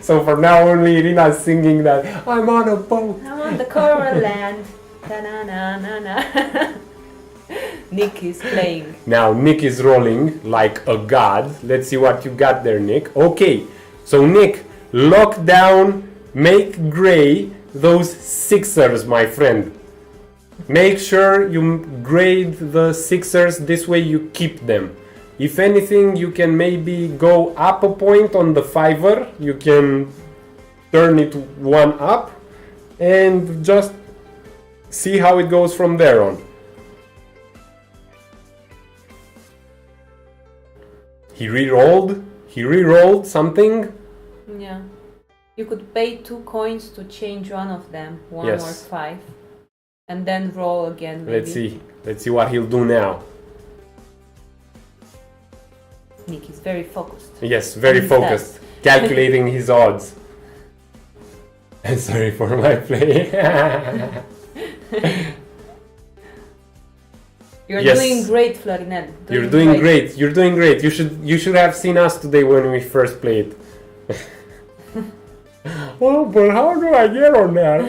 So for now only Irina's singing that I'm on a boat. I'm on the coral land. Da-na-na-na-na. Nick is playing. Now Nick is rolling like a god. Let's see what you got there, Nick. Okay, so Nick, lock down, make gray those 6ers, my friend. Make sure you grade the 6ers, this way you keep them. If anything, you can maybe go up a point on the 5er. You can turn it 1 up and just see how it goes from there on. He re-rolled something. Yeah. You could pay 2 coins to change one of them, 1 Yes. or 5. And then roll again, maybe. Let's see what he'll do now. Nick is very focused. Yes, very He's focused, calculating his odds. Sorry for my play. You're Yes. doing great, Florinel. You're doing great. You're doing great. You should have seen us today when we first played. Oh, but how do I get on that?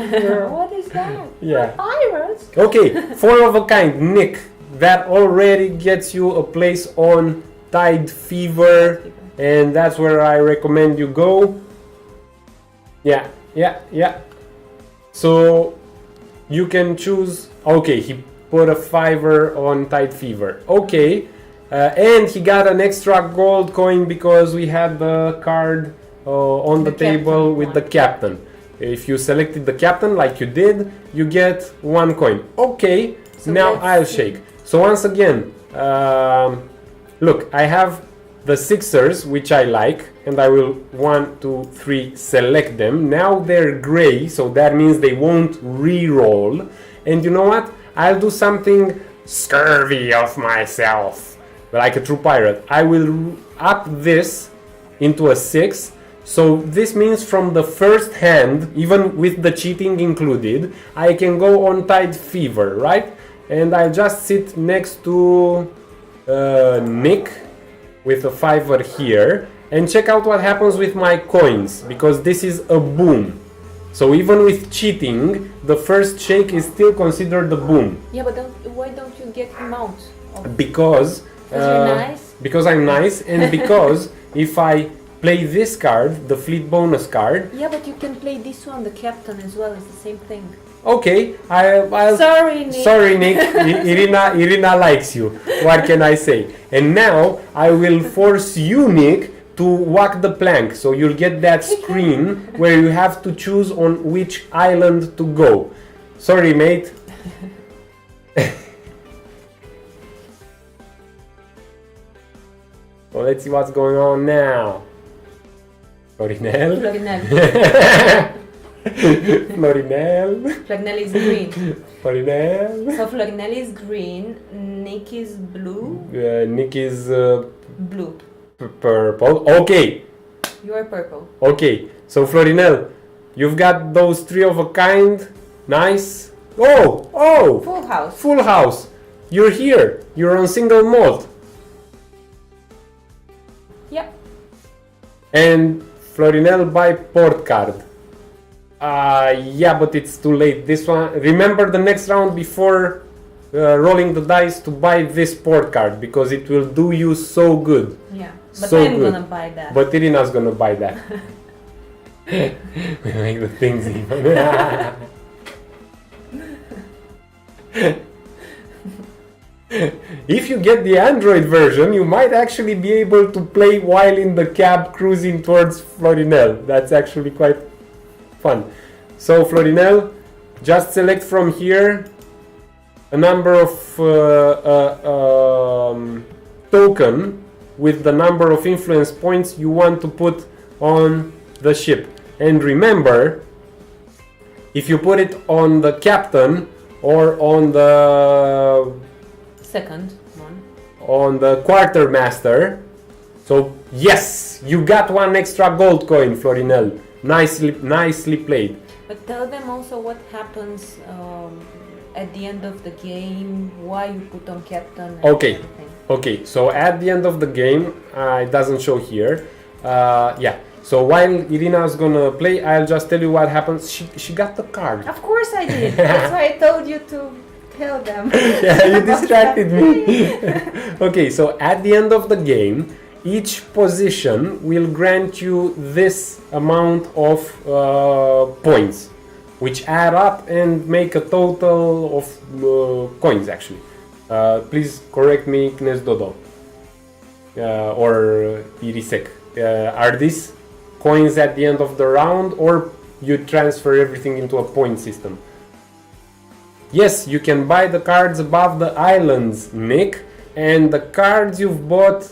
What is that? Yeah. Pirates? Okay, 4 of a kind, Nick. That already gets you a place on Tide Fever, and that's where I recommend you go. Yeah. So you can choose. Okay, he put a 5er on Tide Fever. Okay, and he got an extra gold coin because we had the card on the table captain with one. the captain. If you selected the captain like you did, you get 1 coin. Okay, So now let's I'll see. shake. So once again, look, I have the 6ers, which I like, and I will 1, 2, 3 select them. Now they're gray, so that means they won't re-roll. And you know what? I'll do something scurvy of myself, like a true pirate. I will up this into a 6. So this means from the first hand, even with the cheating included, I can go on Tide Fever, right? And I just sit next to Nick with a 5er here and check out what happens with my coins, because this is a boom. So even with cheating, the first shake is still considered a boom. Yeah, but why don't you get him out? Because you're nice? because I'm nice, and because if I play this card, the fleet bonus card. Yeah, but you can play this one, the captain, as well. It's the same thing. Okay, I'll. Sorry, Nick. Sorry, Nick. Irina likes you. What can I say? And now I will force you, Nick, to walk the plank. So you'll get that screen where you have to choose on which island to go. Sorry, mate. Well, let's see what's going on now. Florinel. Florinel. Florinel is green. Florinel. So Florinel is green, Nick is blue. Nick is Blue. purple. Okay. You are purple. Okay. So Florinel, you've got those 3 of a kind. Nice. Oh! Full house. Full house. You're here. You're on single malt. Yep. And Florinel buy port card. Yeah, but it's too late. This one. Remember the next round before rolling the dice to buy this port card because it will do you so good. Yeah, but so I'm good. gonna buy that. But Irina's gonna buy that. We make the things even. If you get the Android version, you might actually be able to play while in the cab cruising towards Florinel. That's actually quite fun. So Florinel, just select from here a number of token with the number of influence points you want to put on the ship. And remember, if you put it on the captain or on the second one, on the quartermaster, so yes, you got 1 extra gold coin, Florinel. Nicely played. but tell them also what happens at the end of the game, why you put on captain and everything. Okay, so at the end of the game, it doesn't show here. Yeah, so while Irina's gonna play, I'll just tell you what happens. She got the card. Of course I did. That's why I told you to tell them. Yeah, you distracted me. Okay, so at the end of the game, each position will grant you this amount of points, which add up and make a total of coins actually. Please correct me, Knes Dodo or Irisek. Are these coins at the end of the round, or you transfer everything into a point system? Yes, you can buy the cards above the islands, Nick, and the cards you've bought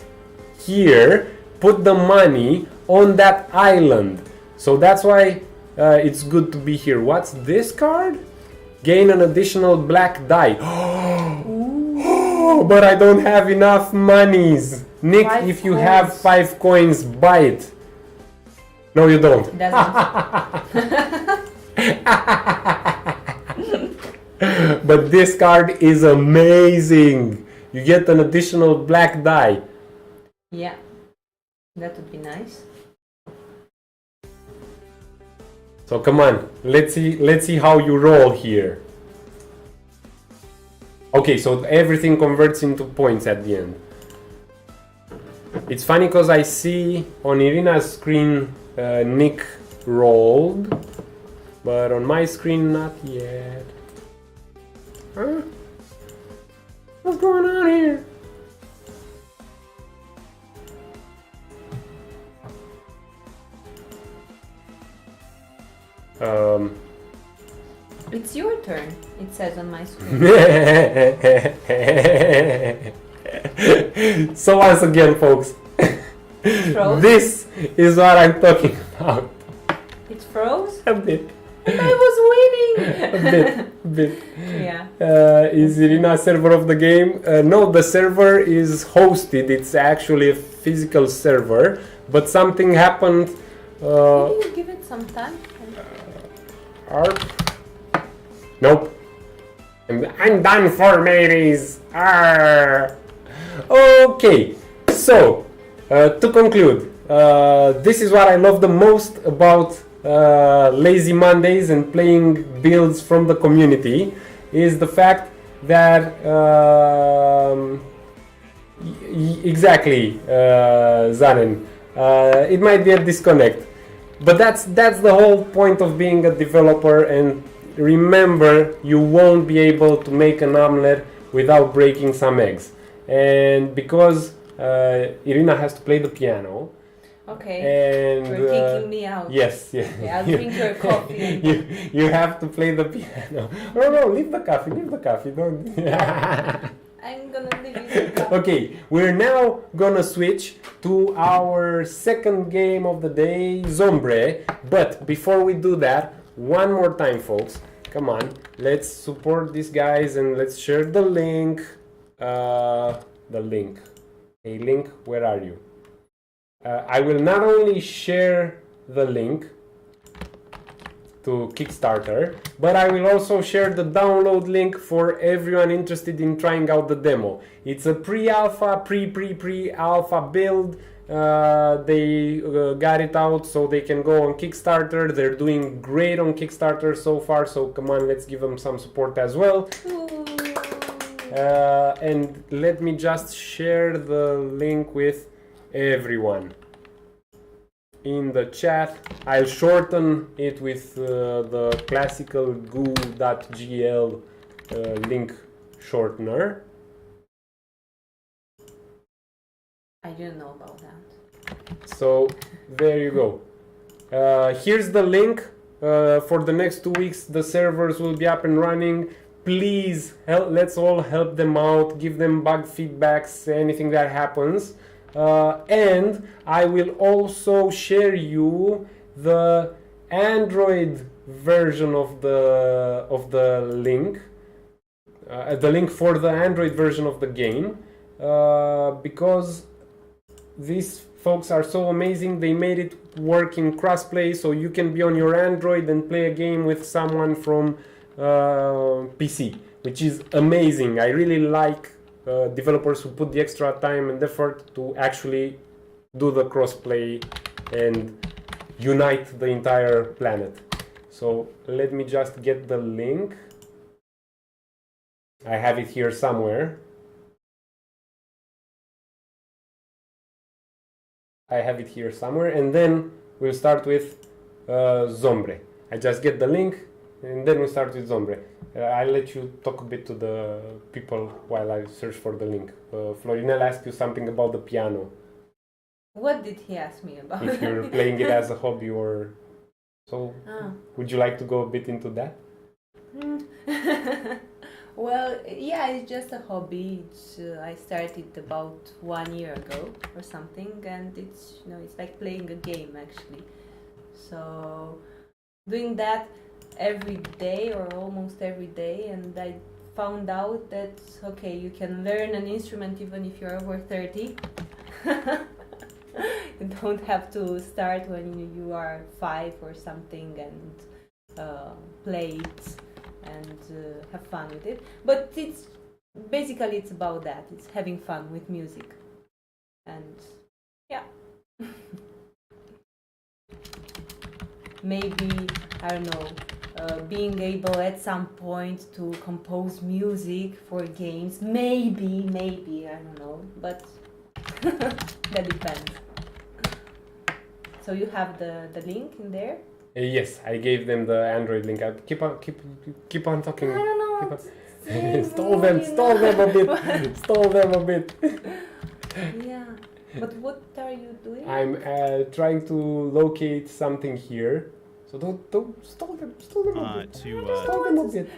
here, put the money on that island. So that's why it's good to be here. What's this card? Gain an additional black die. Oh, but I don't have enough monies. Nick, if you have 5 coins, buy it. No, you don't. But this card is amazing. You get an additional black die. Yeah, that would be nice. So come on, let's see how you roll here. Okay, so everything converts into points at the end. It's funny because I see on Irina's screen Nick rolled, but on my screen not yet. Huh? What's going on here? It's your turn, it says on my screen. So once again, folks, Froze? this is what I'm talking about. It froze? A bit. And I was waiting! A bit. Yeah. Is Irina a server of the game? No, the server is hosted. It's actually a physical server, but something happened. Maybe you give it some time. Nope. I'm done for, mateys. Arr. Okay, so to conclude, this is what I love the most about Lazy Mondays and playing builds from the community, is the fact that exactly, Zanen. It might be a disconnect, but that's the whole point of being a developer. And remember, you won't be able to make an omelet without breaking some eggs. And because Irina has to play the piano. Okay. And you're kicking me out. Yes, yeah. Yeah, I'll drink your coffee. you have to play the piano. No, leave the coffee. Don't. I'm gonna leave you the coffee. Okay, we're now gonna switch to our second game of the day, Zhombre. But before we do that, one more time, folks. Come on, let's support these guys and let's share the link. Hey, Link, where are you? I will not only share the link to Kickstarter, but I will also share the download link for everyone interested in trying out the demo. It's a pre-alpha, pre-alpha build. They got it out so they can go on Kickstarter. They're doing great on Kickstarter so far, so come on, let's give them some support as well. And let me just share the link with everyone in the chat. I'll shorten it with the classical goo.gl link shortener. I didn't know about that. So there you go. Here's the link. For the next 2 weeks the servers will be up and running. Please let's all help them out, give them bug feedbacks, anything that happens. And I will also share you the Android version of the link, the link for the Android version of the game, because these folks are so amazing. They made it work in crossplay, so you can be on your Android and play a game with someone from PC, which is amazing. I really like developers who put the extra time and effort to actually do the crossplay and unite the entire planet. So let me just get the link. I have it here somewhere. And then we'll start with Zhombre. I just get the link and then we start with Zhombre. I'll let you talk a bit to the people while I search for the link. Florinel asked you something about the piano. What did he ask me about? If you're playing it as a hobby or so. Would you like to go a bit into that? Well, yeah, it's just a hobby. I started about 1 year ago or something, and it's it's like playing a game actually. So doing that every day or almost every day, and I found out that okay, you can learn an instrument even if you're over 30. You don't have to start when you are 5 or something and play it and have fun with it. But it's basically it's about that. It's having fun with music, and yeah. Maybe I don't know. Being able at some point to compose music for games, maybe, I don't know, but that depends. So you have the link in there? Yes, I gave them the Android link. Keep on talking. I don't know. Stall them a bit. Yeah, but what are you doing? I'm trying to locate something here. So don't stall them a bit. Stall them a bit.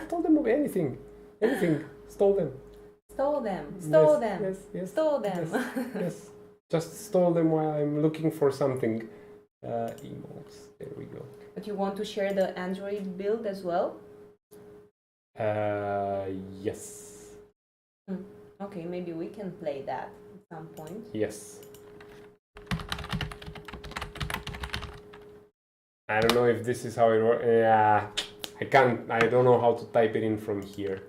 Stall them a bit. Anything. Stall them. Yes. Just stall them while I'm looking for something. Emotes. There we go. But you want to share the Android build as well? Yes. Okay, maybe we can play that at some point. Yes. I don't know if this is how it works. Yeah, I don't know how to type it in from here.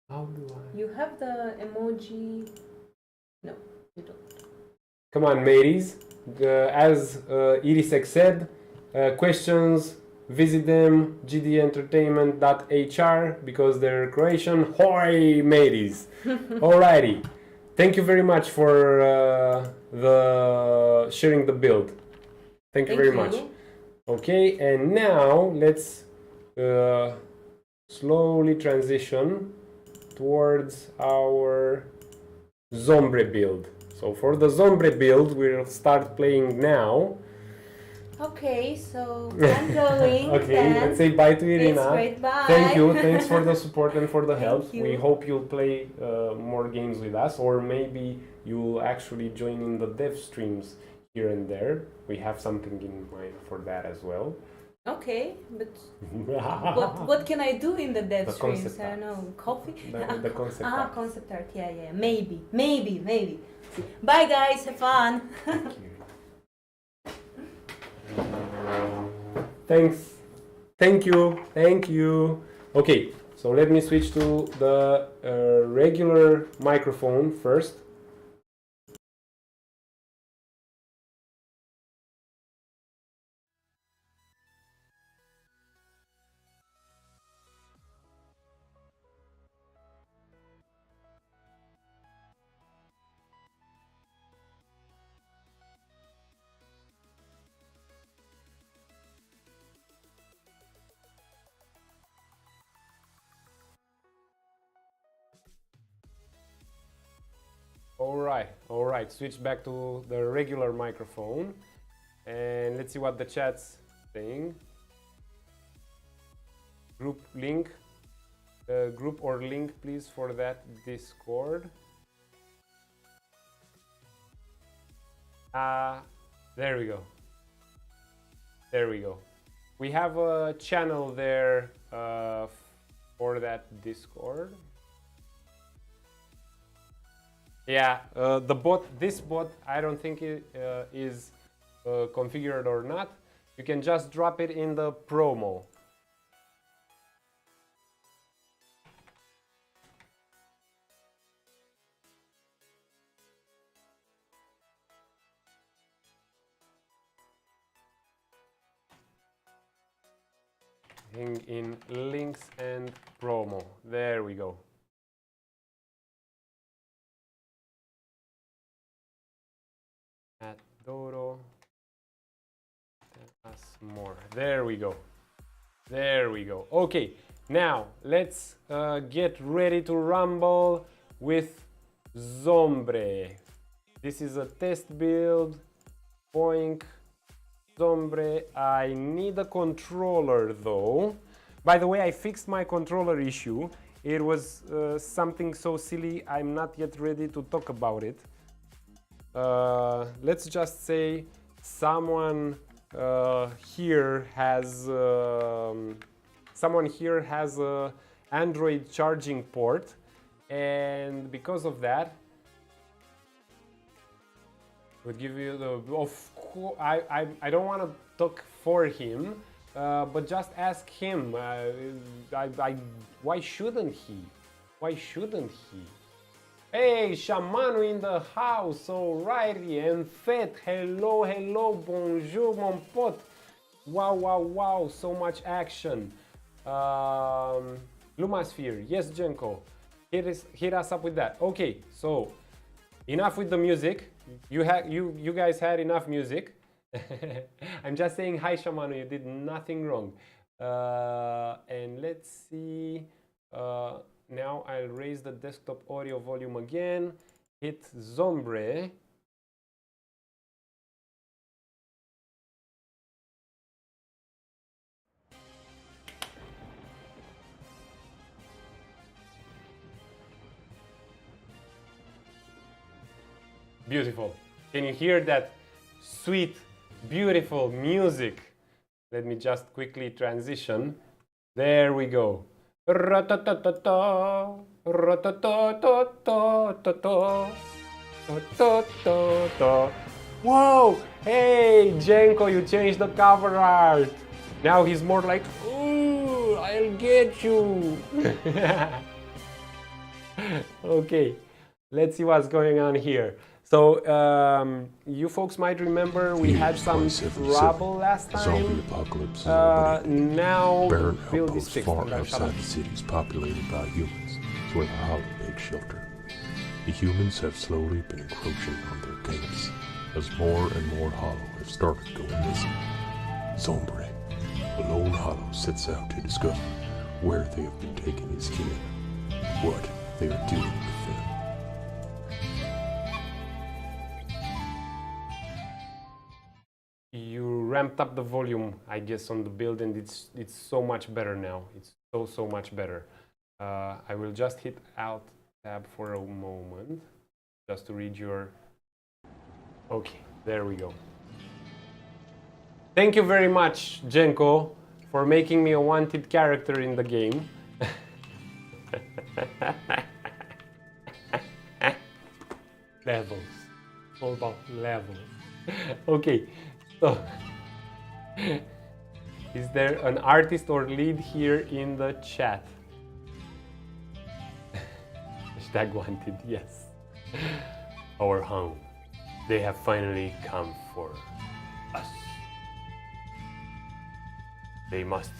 How do I? You have the emoji. No, you don't. Come on, mateys. As Irisek said, questions visit them, gdentertainment.hr, because they're Croatian. Hoi, mateys! Alrighty. Thank you very much for the sharing the build. Thank you very much. Okay, and now let's slowly transition towards our Zhombre build. So for the Zhombre build, we'll start playing now. Okay, so I'm going. Okay, let's say bye to Irina. It's great, bye. Thank you, thanks for the support and for the help. You. We hope you'll play more games with us, or maybe you'll actually join in the dev streams here and there. We have something in mind for that as well. Okay, but what can I do in the dev streams? I don't know, coffee? The concept art. Concept art, yeah, maybe. Bye guys, have fun! Thanks. Thank you. Okay, so let me switch to the regular microphone first. All right, switch back to the regular microphone and let's see what the chat's saying. Group link, group or link please for that Discord. There we go. We have a channel there for that Discord. Yeah, this bot, I don't think it is configured or not. You can just drop it in the promo. In links and promo. There we go. At Doro, tell us more. There we go. Okay, now let's get ready to rumble with Zhombre. This is a test build. Boink. Zhombre. I need a controller though. By the way, I fixed my controller issue. It was something so silly, I'm not yet ready to talk about it. Let's just say someone here has a Android charging port, and because of that, would give you the I don't want to talk for him, but just ask him. Why shouldn't he? Hey, Shamanu in the house, alrighty, and Fet, hello, bonjour, mon pote. Wow, so much action. Lumasphere, yes, Jenko, hit us up with that. Okay, so enough with the music. You guys had enough music. I'm just saying hi, Shamanu, you did nothing wrong. And let's see. Now I'll raise the desktop audio volume again, hit Zhombre. Beautiful. Can you hear that sweet, beautiful music? Let me just quickly transition. There we go. Whoa! Hey, Jenko, you changed the cover art. Now he's more like, ooh, I'll get you. Okay, let's see what's going on here. So you folks might remember we had some trouble last Zombie time. apocalypse is Now barren build is outposts fixed. far Shut up. outside the cities populated by humans is where the Hollow make shelter. The humans have slowly been encroaching on their camps as more and more Hollow have started going missing. Zhombre, a lone Hollow, sets out to discover where they have been taking his kin, what they are doing with them. You ramped up the volume, I guess, on the build, and it's so much better now. It's so much better. I will just hit Alt Tab for a moment, just to read your... Okay, there we go. Thank you very much, Jenko, for making me a wanted character in the game. Levels. All about levels. Okay, so is there an artist or lead here in the chat? Hashtag wanted, yes. Our home. They have finally come for us. They must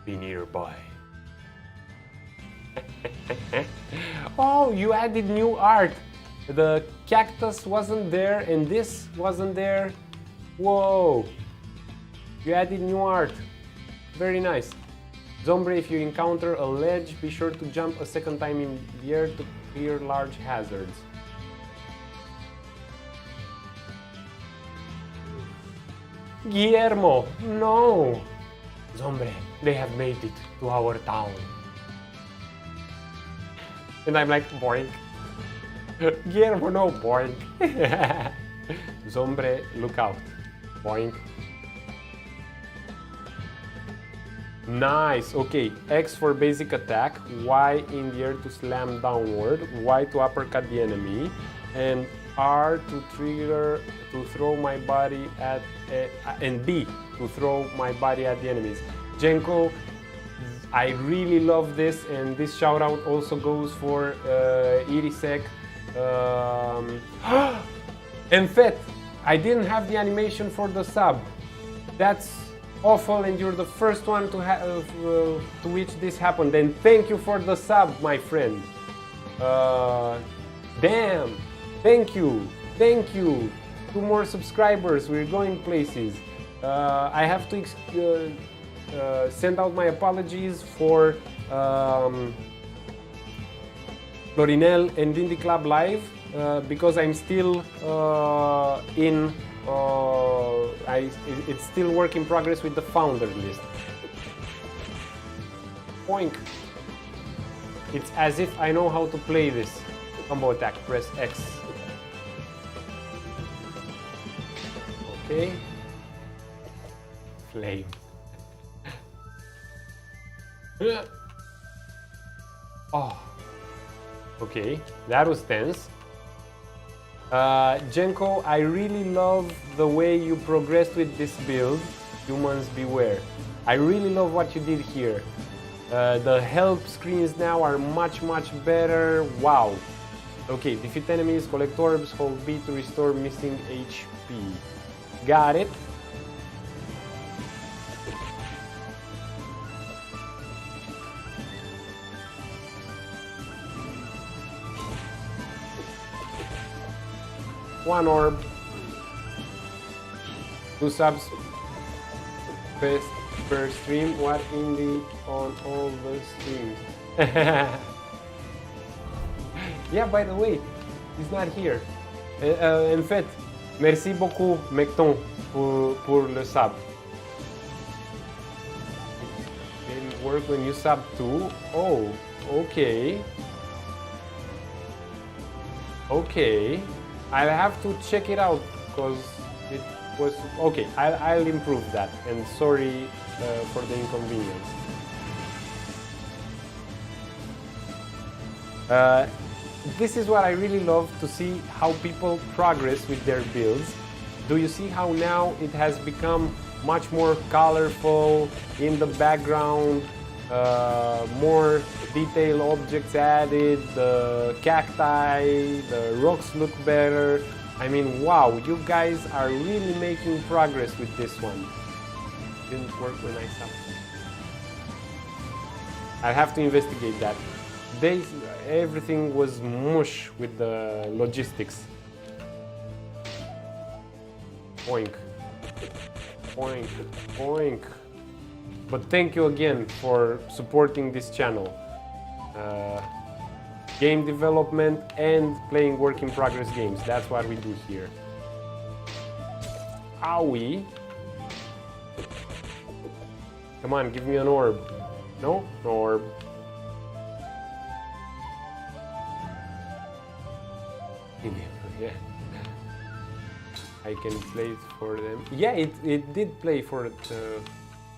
be nearby. Oh, you added new art. The cactus wasn't there and this wasn't there. Whoa. You added new art. Very nice. Zhombre, if you encounter a ledge, be sure to jump a second time in the air to clear large hazards. Guillermo, no! Zhombre, they have made it to our town. And I'm like, boink. Guillermo, no, boink. Zhombre, look out. Boink. Nice, okay. X for basic attack, Y in the air to slam downward, Y to uppercut the enemy, and R to trigger to throw my body at, and B to throw my body at the enemies. Jenko, I really love this, and this shout out also goes for Irisek. And Fet, I didn't have the animation for the sub. That's awful, and you're the first one to which this happened. And thank you for the sub, my friend. Damn, thank you. 2 more subscribers. We're going places. I have to send out my apologies for Florinel and Indie Club Live because I'm still it's still work in progress with the founder list. Boink. It's as if I know how to play this. Combo attack, press X. Okay. Flame. Oh. Okay, that was tense. Jenko, I really love the way you progressed with this build. Humans beware. I really love what you did here. The help screens now are much better. Wow. Okay, defeat enemies, collect orbs, hold B to restore missing HP. Got it. One orb, 2 subs per stream. What indie on all the streams? Yeah, by the way, he's not here. En fait, merci beaucoup, Mecton, pour le sub. It didn't work when you sub too. Oh, okay. Okay. I'll have to check it out because it was okay. I'll improve that, and sorry for the inconvenience. This is what I really love to see, how people progress with their builds. Do you see how now it has become much more colorful in the background? more detail objects added, the cacti, the rocks look better. I mean, wow, you guys are really making progress with this one. Didn't work when I stopped. I have to investigate that. Everything was mush with the logistics. Boink. Boink. Boink. But thank you again for supporting this channel. Game development and playing work in progress games. That's what we do here. Owie. Come on, give me an orb. No? No orb. Yeah. I can play it for them. Yeah, it did play for the...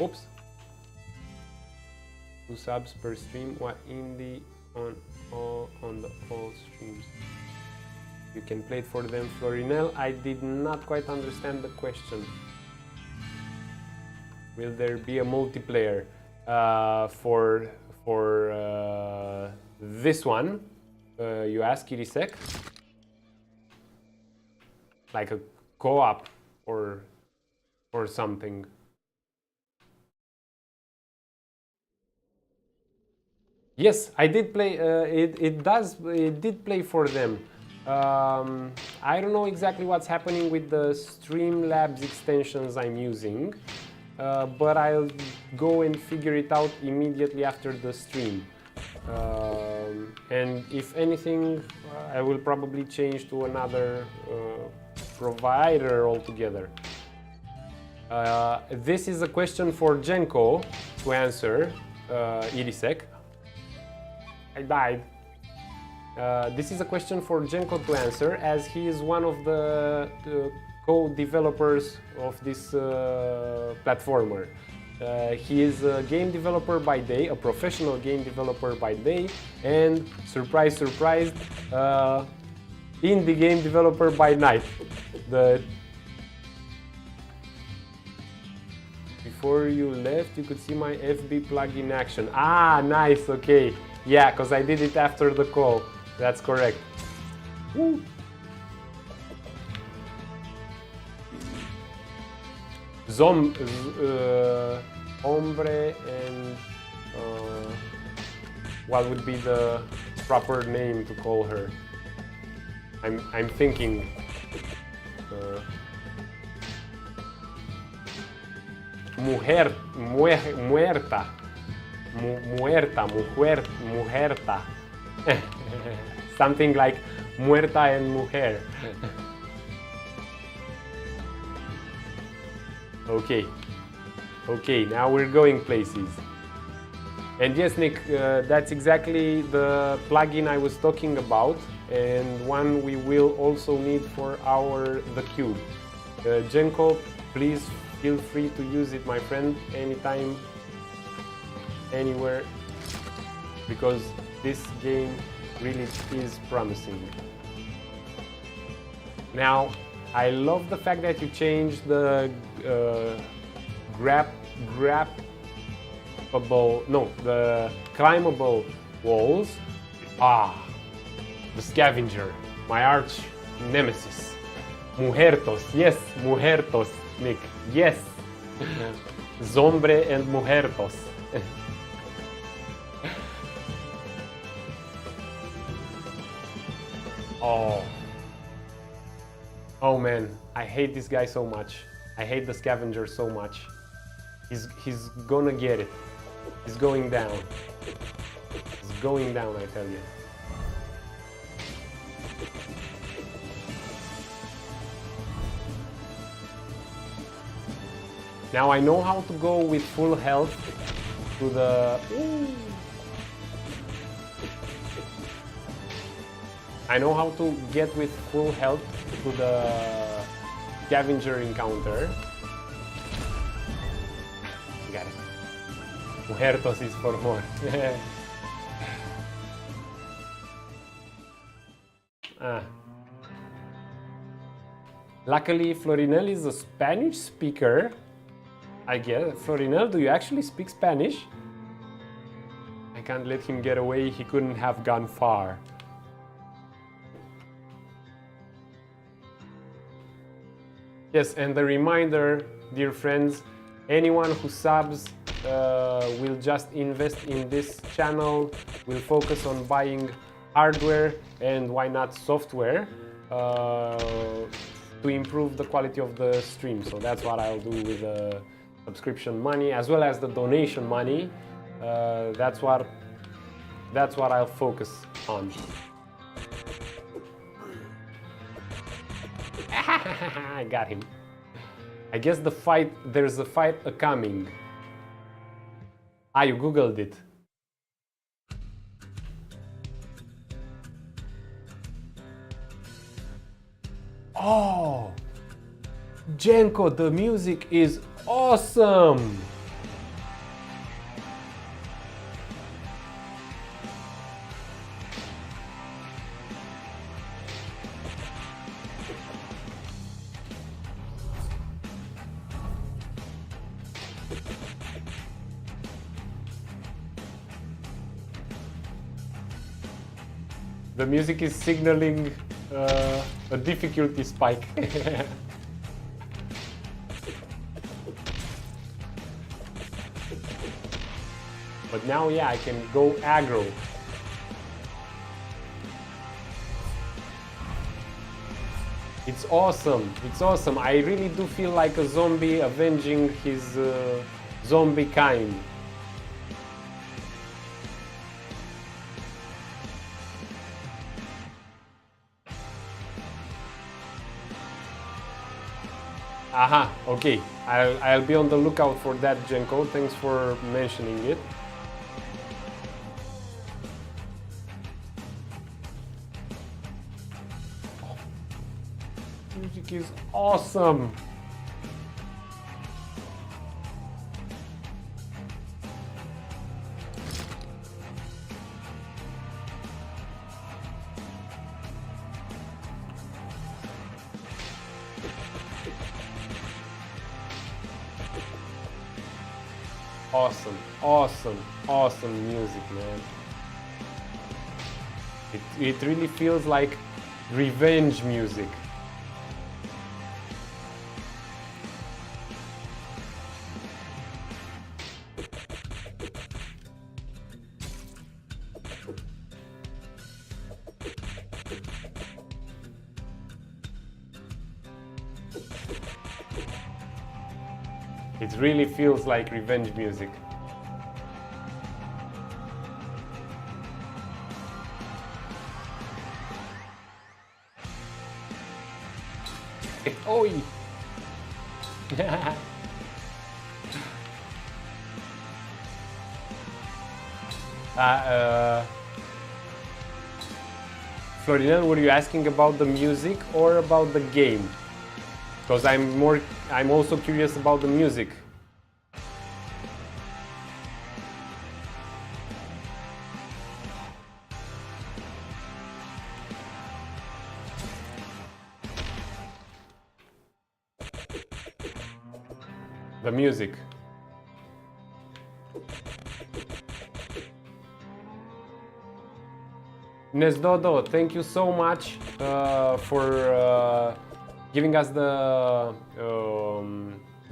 Oops. 2 subs per stream. What indie on the all streams? You can play it for them, Florinel. I did not quite understand the question. Will there be a multiplayer for this one? You ask, Irisek? Like a co-op or something. Yes, I did play. It did play for them. I don't know exactly what's happening with the Streamlabs extensions I'm using, but I'll go and figure it out immediately after the stream. And if anything, I will probably change to another provider altogether. This is a question for Jenko to answer, Irisek. I died. This is a question for Jenko to answer, as he is one of the co-developers of this platformer. He is a game developer by day, a professional game developer by day, and surprise, surprise, indie game developer by night. Before you left, you could see my FB plug in action. Ah, nice, okay. Yeah, because I did it after the call. That's correct. Woo. Zhombre and what would be the proper name to call her? I'm thinking. Muerta. Something like muerta and mujer. Okay, now we're going places. And yes, Nick, that's exactly the plugin I was talking about, and one we will also need for the cube. Jenko, please feel free to use it, my friend, anytime, anywhere, because this game really is promising. Now, I love the fact that you changed the the climbable walls. Ah, the scavenger, my arch nemesis. Muertos, yes, muertos, Nick, yes. Zhombre and muertos. Oh man, I hate this guy so much. I hate the scavenger so much. He's gonna get it. He's going down. He's going down, I tell you. Now I know how to go with full health to the... I know how to get with full health to the scavenger encounter. Got it. Muertos is for more. Luckily, Florinel is a Spanish speaker. I guess. Florinel, do you actually speak Spanish? can't let him get away. He couldn't have gone far. Yes, and the reminder, dear friends, anyone who subs will just invest in this channel, will focus on buying hardware and why not software to improve the quality of the stream. So that's what I'll do with the subscription money as well as the donation money. That's what I'll focus on. I got him. I guess there's a fight coming. Ah, you googled it. Oh, Jenko, the music is awesome. The music is signaling a difficulty spike. But now, yeah, I can go aggro. It's awesome. It's awesome. I really do feel like a zombie avenging his zombie kind. Aha, okay. I'll be on the lookout for that, Jenko. Thanks for mentioning it. Oh, music is awesome. Awesome, awesome, awesome music, man. It really feels like revenge music. It really feels like revenge music. Oi! Florian, were you asking about the music or about the game? Because I'm also curious about the music. The music. Nesdodo, thank you so much for giving us the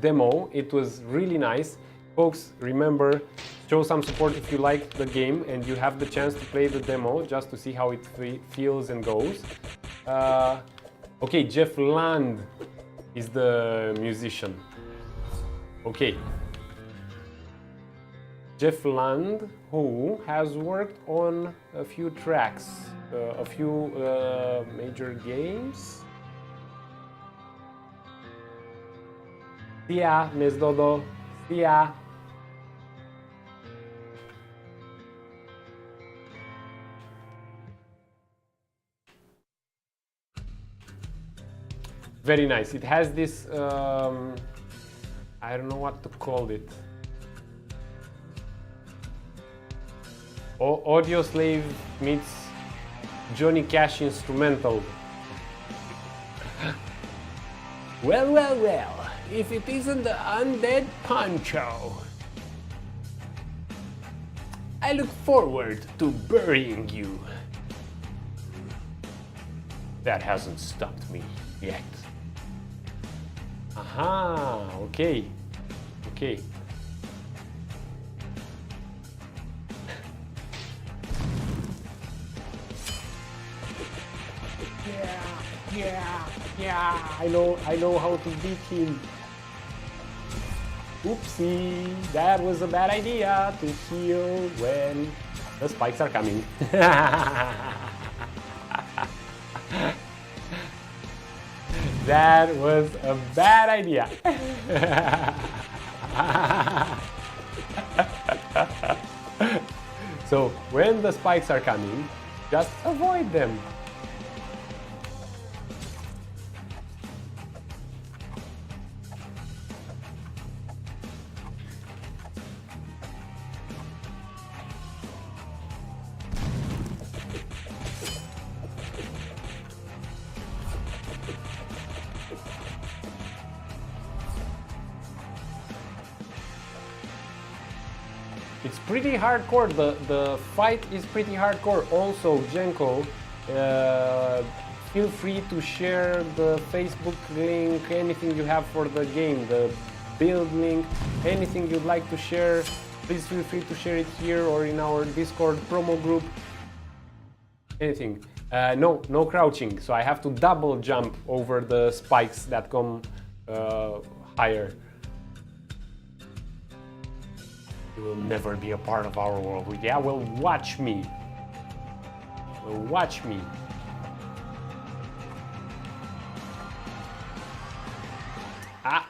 demo. It was really nice. Folks, remember, show some support if you like the game and you have the chance to play the demo just to see how it feels and goes. Okay, Jeff Land is the musician. Okay. Jeff Land, who has worked on a few tracks, a few major games. Tia, Nesdodo, Tia. Very nice. It has this, I don't know what to call it. Audio Slave meets Johnny Cash instrumental. Well, well, well, if it isn't the undead Pancho. I look forward to burying you. That hasn't stopped me yet. Aha, okay. Okay. Yeah, I know how to beat him. Oopsie, that was a bad idea to heal when the spikes are coming. That was a bad idea. So when the spikes are coming, just avoid them. It's pretty hardcore, the fight is pretty hardcore. Also, Jenko, feel free to share the Facebook link, anything you have for the game, the build link, anything you'd like to share, please feel free to share it here or in our Discord promo group. Anything. No crouching, so I have to double jump over the spikes that come higher. You will never be a part of our world. Yeah, well, watch me. Well, watch me. Ah.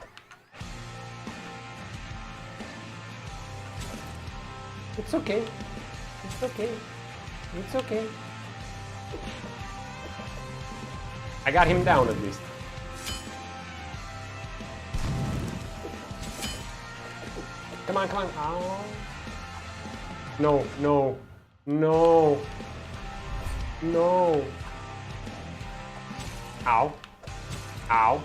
It's okay. It's okay. It's okay. I got him down at least. Come on, come on. Oh. No, no, no, no. Ow. Ow.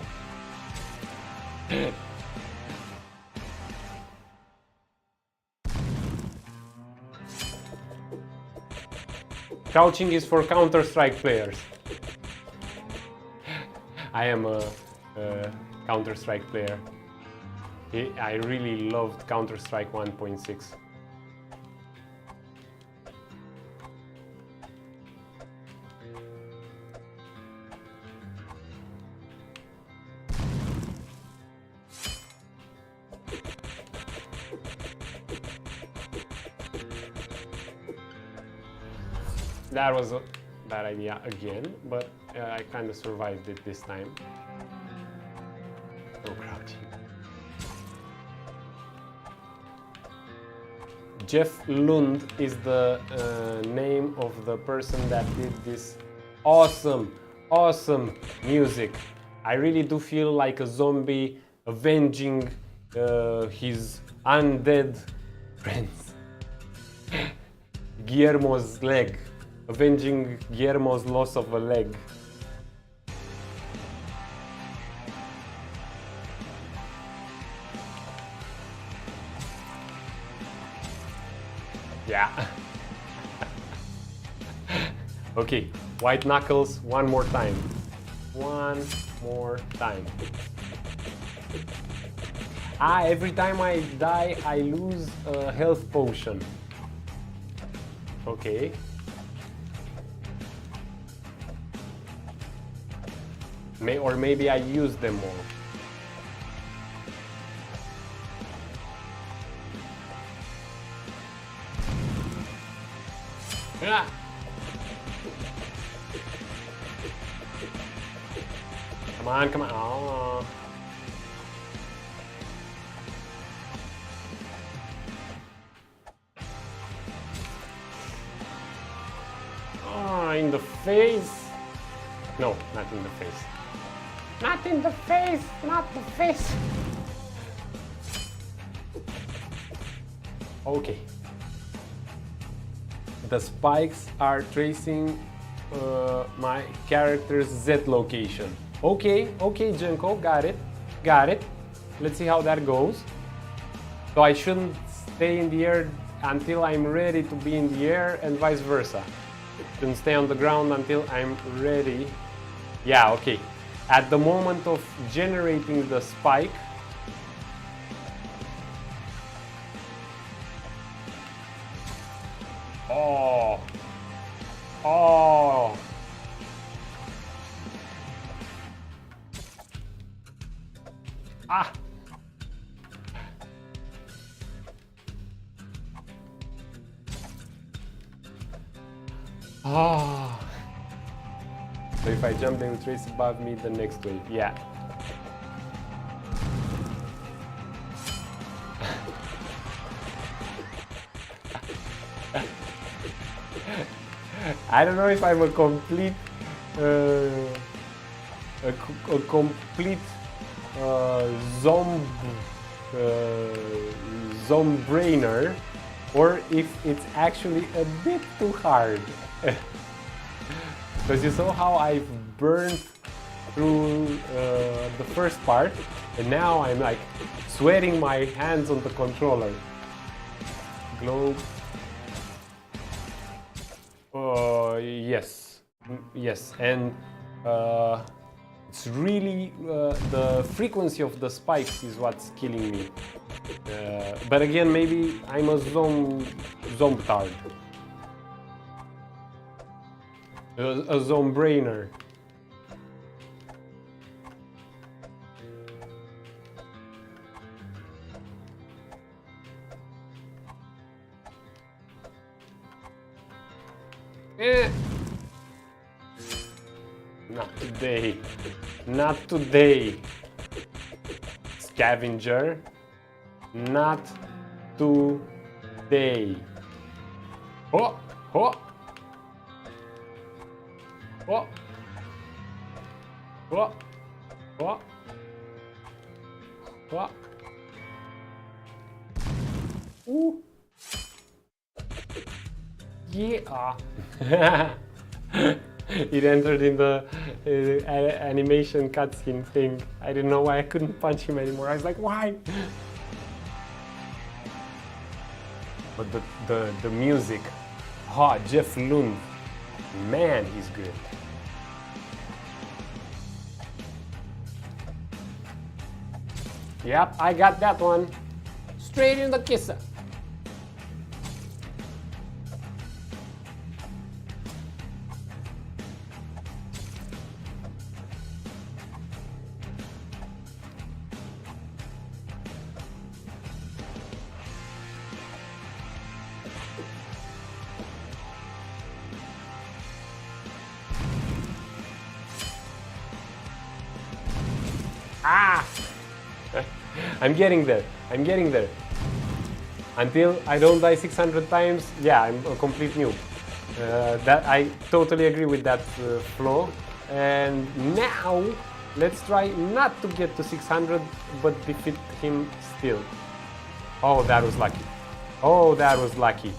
Crouching is for Counter-Strike players. I am a Counter-Strike player. I really loved Counter-Strike 1.6. That was a bad idea again, but I kind of survived it this time. No crouching. Jeff Lund is the name of the person that did this awesome music. I really do feel like a zombie avenging his undead friends. Guillermo's leg. Avenging Guillermo's loss of a leg. Yeah. Okay, white knuckles one more time. One more time. Ah, every time I die, I lose a health potion. Okay. Or maybe I use them all. Ah. Come on, come on. Oh. Oh, in the face. No, not in the face. Not in the face, not the face. Okay. The spikes are tracing my character's Z location. Okay, okay, Jenko, got it, got it. Let's see how that goes. So I shouldn't stay in the air until I'm ready to be in the air, and vice versa. Then stay on the ground until I'm ready. Yeah, okay. At the moment of generating the spike, oh, oh, ah, ah. So if I jump, they will trace above me the next wave. Yeah. I don't know if I'm a complete, a complete Zhombrainer, or if it's actually a bit too hard. Because you saw how I've burned through the first part, and now I'm like sweating my hands on the controller. Globe. Yes, yes, and it's really the frequency of the spikes is what's killing me. But again, maybe I'm a zombtard. A Zhombrainer. Not today. Not today. Scavenger. Not today. Oh! Oh! Oh! Oh! Oh! Oh! Ooh! Yeah! It entered in the animation cutscene thing. I didn't know why I couldn't punch him anymore. I was like, why? But the music. Oh, Jeff Lund. Man, he's good. Yep, I got that one. Straight in the kisser. Ah! I'm getting there. I'm getting there. Until I don't die 600 times, yeah, I'm a complete noob. That I totally agree with that flaw. And now, let's try not to get to 600, but defeat him still. Oh, that was lucky. Oh, that was lucky.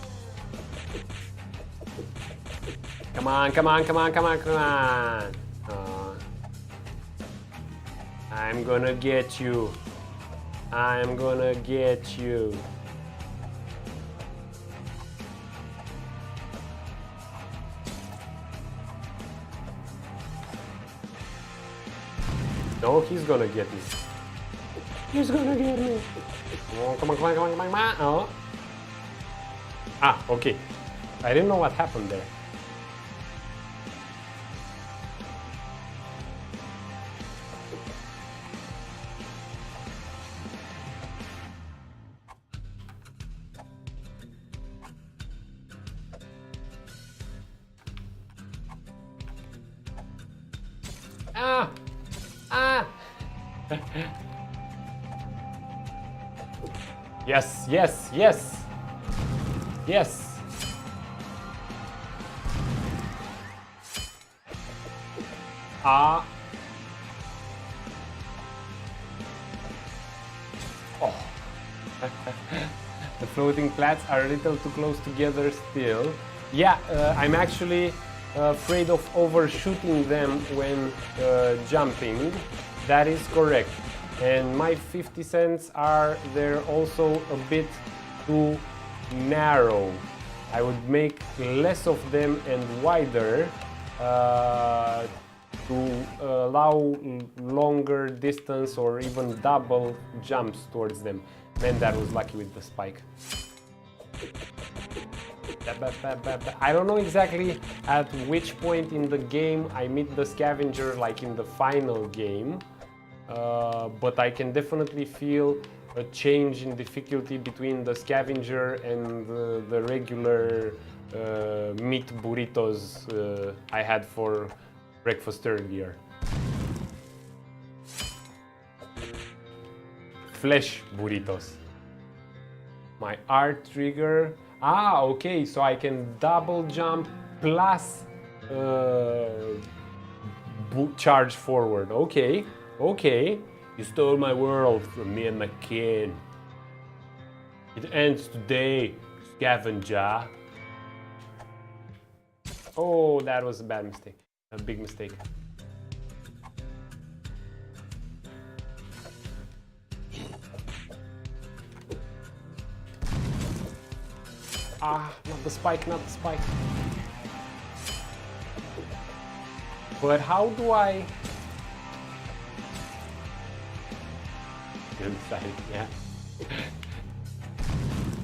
Come on, come on, come on, come on, come on. I'm gonna get you. I'm gonna get you. No, he's gonna get me. He's gonna get me. Oh, come on, come on, come on, come on, come on. Oh. Ah, okay. I didn't know what happened there. Ah! Ah! Yes, yes, yes! Yes! Ah! Oh! The floating plats are a little too close together still. Yeah, I'm actually afraid of overshooting them when jumping. That is correct. And my 50 cents are there also a bit too narrow. I would make less of them and wider to allow longer distance or even double jumps towards them. Man, that was lucky with the spike. I don't know exactly at which point in the game I meet the scavenger, like in the final game, but I can definitely feel a change in difficulty between the scavenger and the regular meat burritos I had for breakfast earlier. Flesh burritos. My R trigger. Ah, okay, so I can double jump plus charge forward. Okay, okay. You stole my world from me and my kin. It ends today, scavenger. Oh, that was a bad mistake. A big mistake. Ah, not the spike, not the spike. But how do I... Good side, yeah.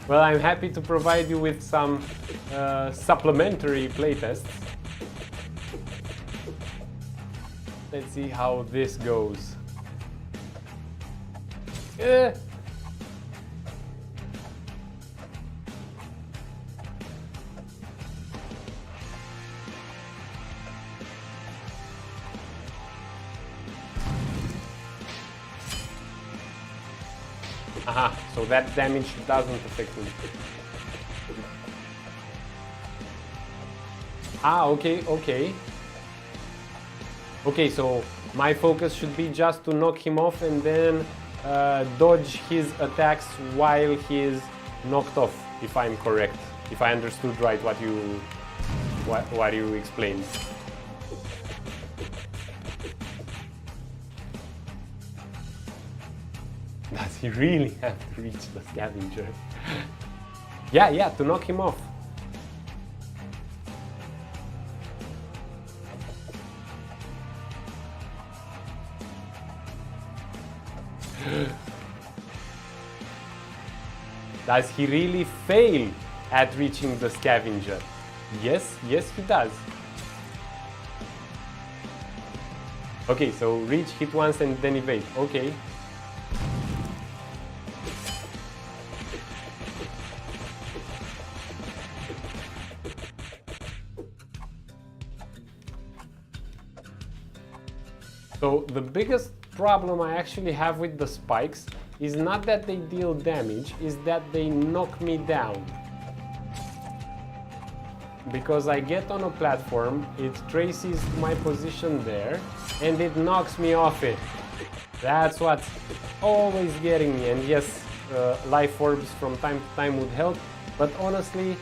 Well, I'm happy to provide you with some supplementary playtests. Let's see how this goes. Aha, so that damage doesn't affect me. Ah, okay, okay. Okay, so my focus should be just to knock him off and then dodge his attacks while he is knocked off, if I'm correct. If I understood right what you explained. Does he really have to reach the scavenger? Yeah, to knock him off. Does he really fail at reaching the scavenger? Yes, he does. Okay, so reach, hit once and then evade. Okay. So the biggest problem I actually have with the spikes is not that they deal damage, is that they knock me down. Because I get on a platform, it traces my position there, and it knocks me off it. That's what's always getting me, and yes, life orbs from time to time would help, but honestly,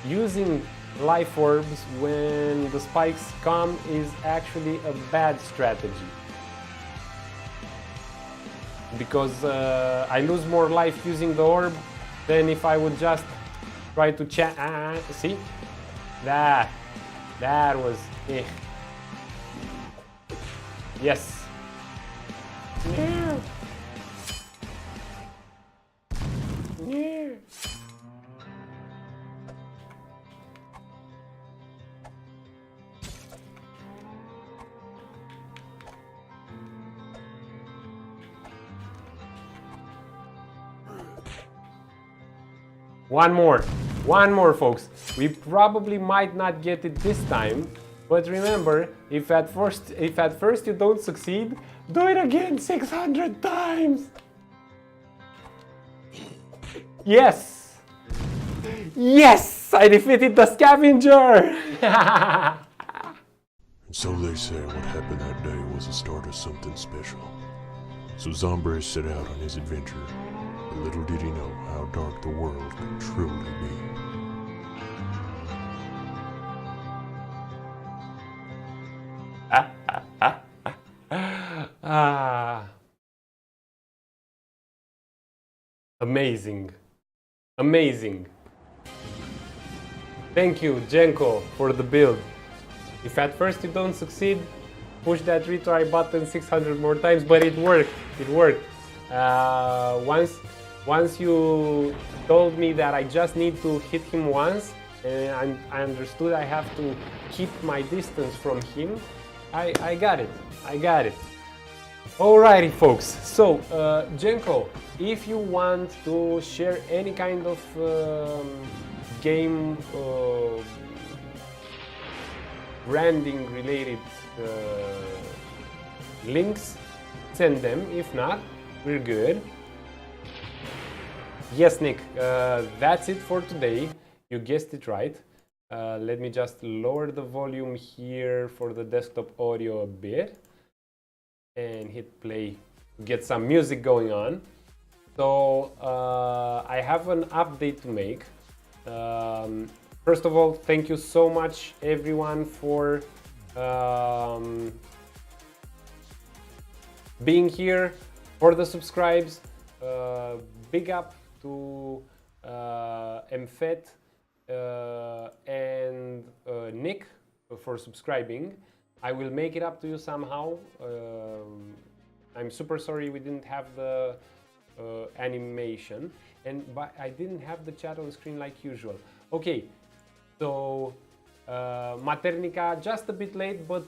using life orbs when the spikes come is actually a bad strategy. Because I lose more life using the orb than if I would just try to see? That was Yes. Yeah. Yeah. One more, folks. We probably might not get it this time, but remember, if at first you don't succeed, do it again 600 times. Yes! Yes! I defeated the scavenger! And so they say what happened that day was the start of something special. So Zhombre set out on his adventure, but little did he know how dark the world could truly be. Amazing. Amazing. Thank you, Jenko, for the build. If at first you don't succeed, push that retry button 600 more times, but it worked. It worked. Once you told me that I just need to hit him once, and I understood I have to keep my distance from him, I got it. I got it. Alrighty, folks. So, Jenko, if you want to share any kind of game branding related links, send them. If not, we're good. Yes, Nick, that's it for today. You guessed it right. Let me just lower the volume here for the desktop audio a bit and hit play to get some music going on. So I have an update to make. First of all, thank you so much everyone for being here, for the subscribes. Big up to Mfet and Nick for subscribing. I will make it up to you somehow. I'm super sorry we didn't have the animation, but I didn't have the chat on screen like usual. Okay, so Maternica just a bit late, but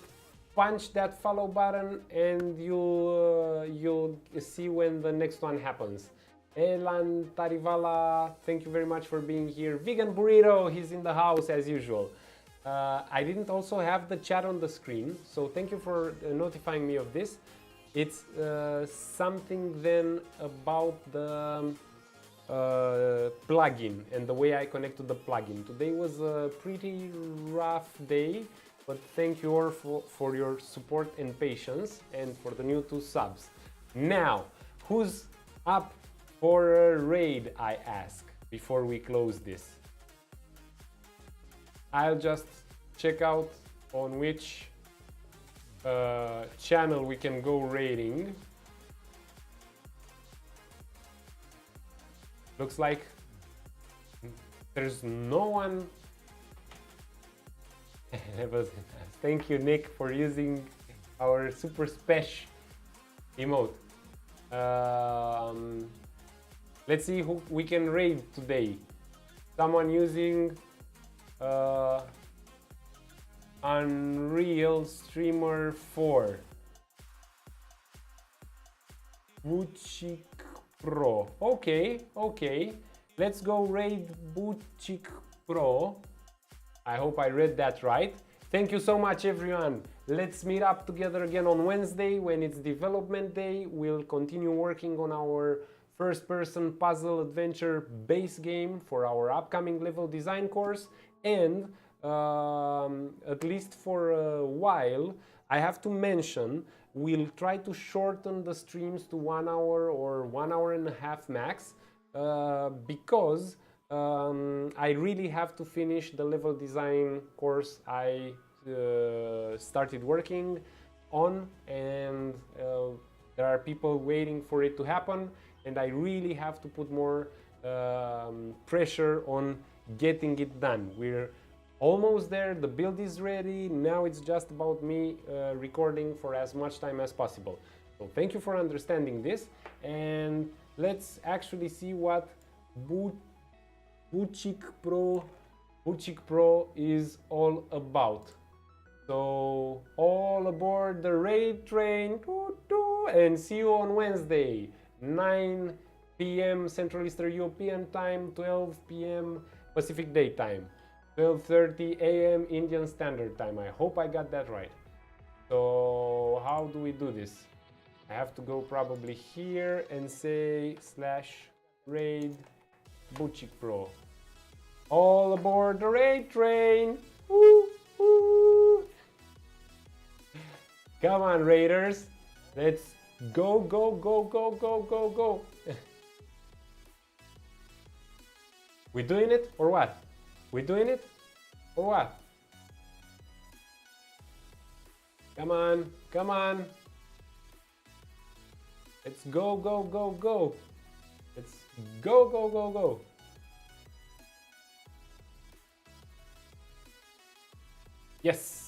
punch that follow button and you'll see when the next one happens. Elan Tarivala, thank you very much for being here. Vegan Burrito, he's in the house as usual. I didn't also have the chat on the screen, so thank you for notifying me of this. It's something then about the plugin and the way I connect to the plugin. Today was a pretty rough day, but thank you all for your support and patience, and for the new 2 subs. Now, who's up for a raid, I ask, before we close this? I'll just check out on which channel we can go raiding. Looks like there's no one. Thank you, Nick, for using our super special emote. Let's see who we can raid today. Someone using Unreal Streamer 4. Buchik Pro. Okay. Let's go raid Buchik Pro. I hope I read that right. Thank you so much, everyone. Let's meet up together again on Wednesday when it's development day. We'll continue working on our first-person puzzle adventure base game for our upcoming level design course, and at least for a while, I have to mention, we'll try to shorten the streams to 1 hour or 1 hour and a half max, because I really have to finish the level design course I started working on, and there are people waiting for it to happen, and I really have to put more pressure on getting it done. We're almost there, the build is ready, now it's just about me recording for as much time as possible. So thank you for understanding this, and let's actually see what Buchik Pro is all about. So all aboard the raid train, and see you on Wednesday, 9 p.m. Central Eastern European time, 12 p.m. Pacific Daytime, 12:30 a.m. Indian Standard Time. I hope I got that right. So how do we do this? I have to go probably here and say /raid Buchik Pro. All aboard the raid train! Woo, woo. Come on, raiders! Let's go, go, go, go, go, go, go! We doing it or what? We doing it or what? Come on, come on! Let's go, go, go, go! Let's go, go, go, go! Yes.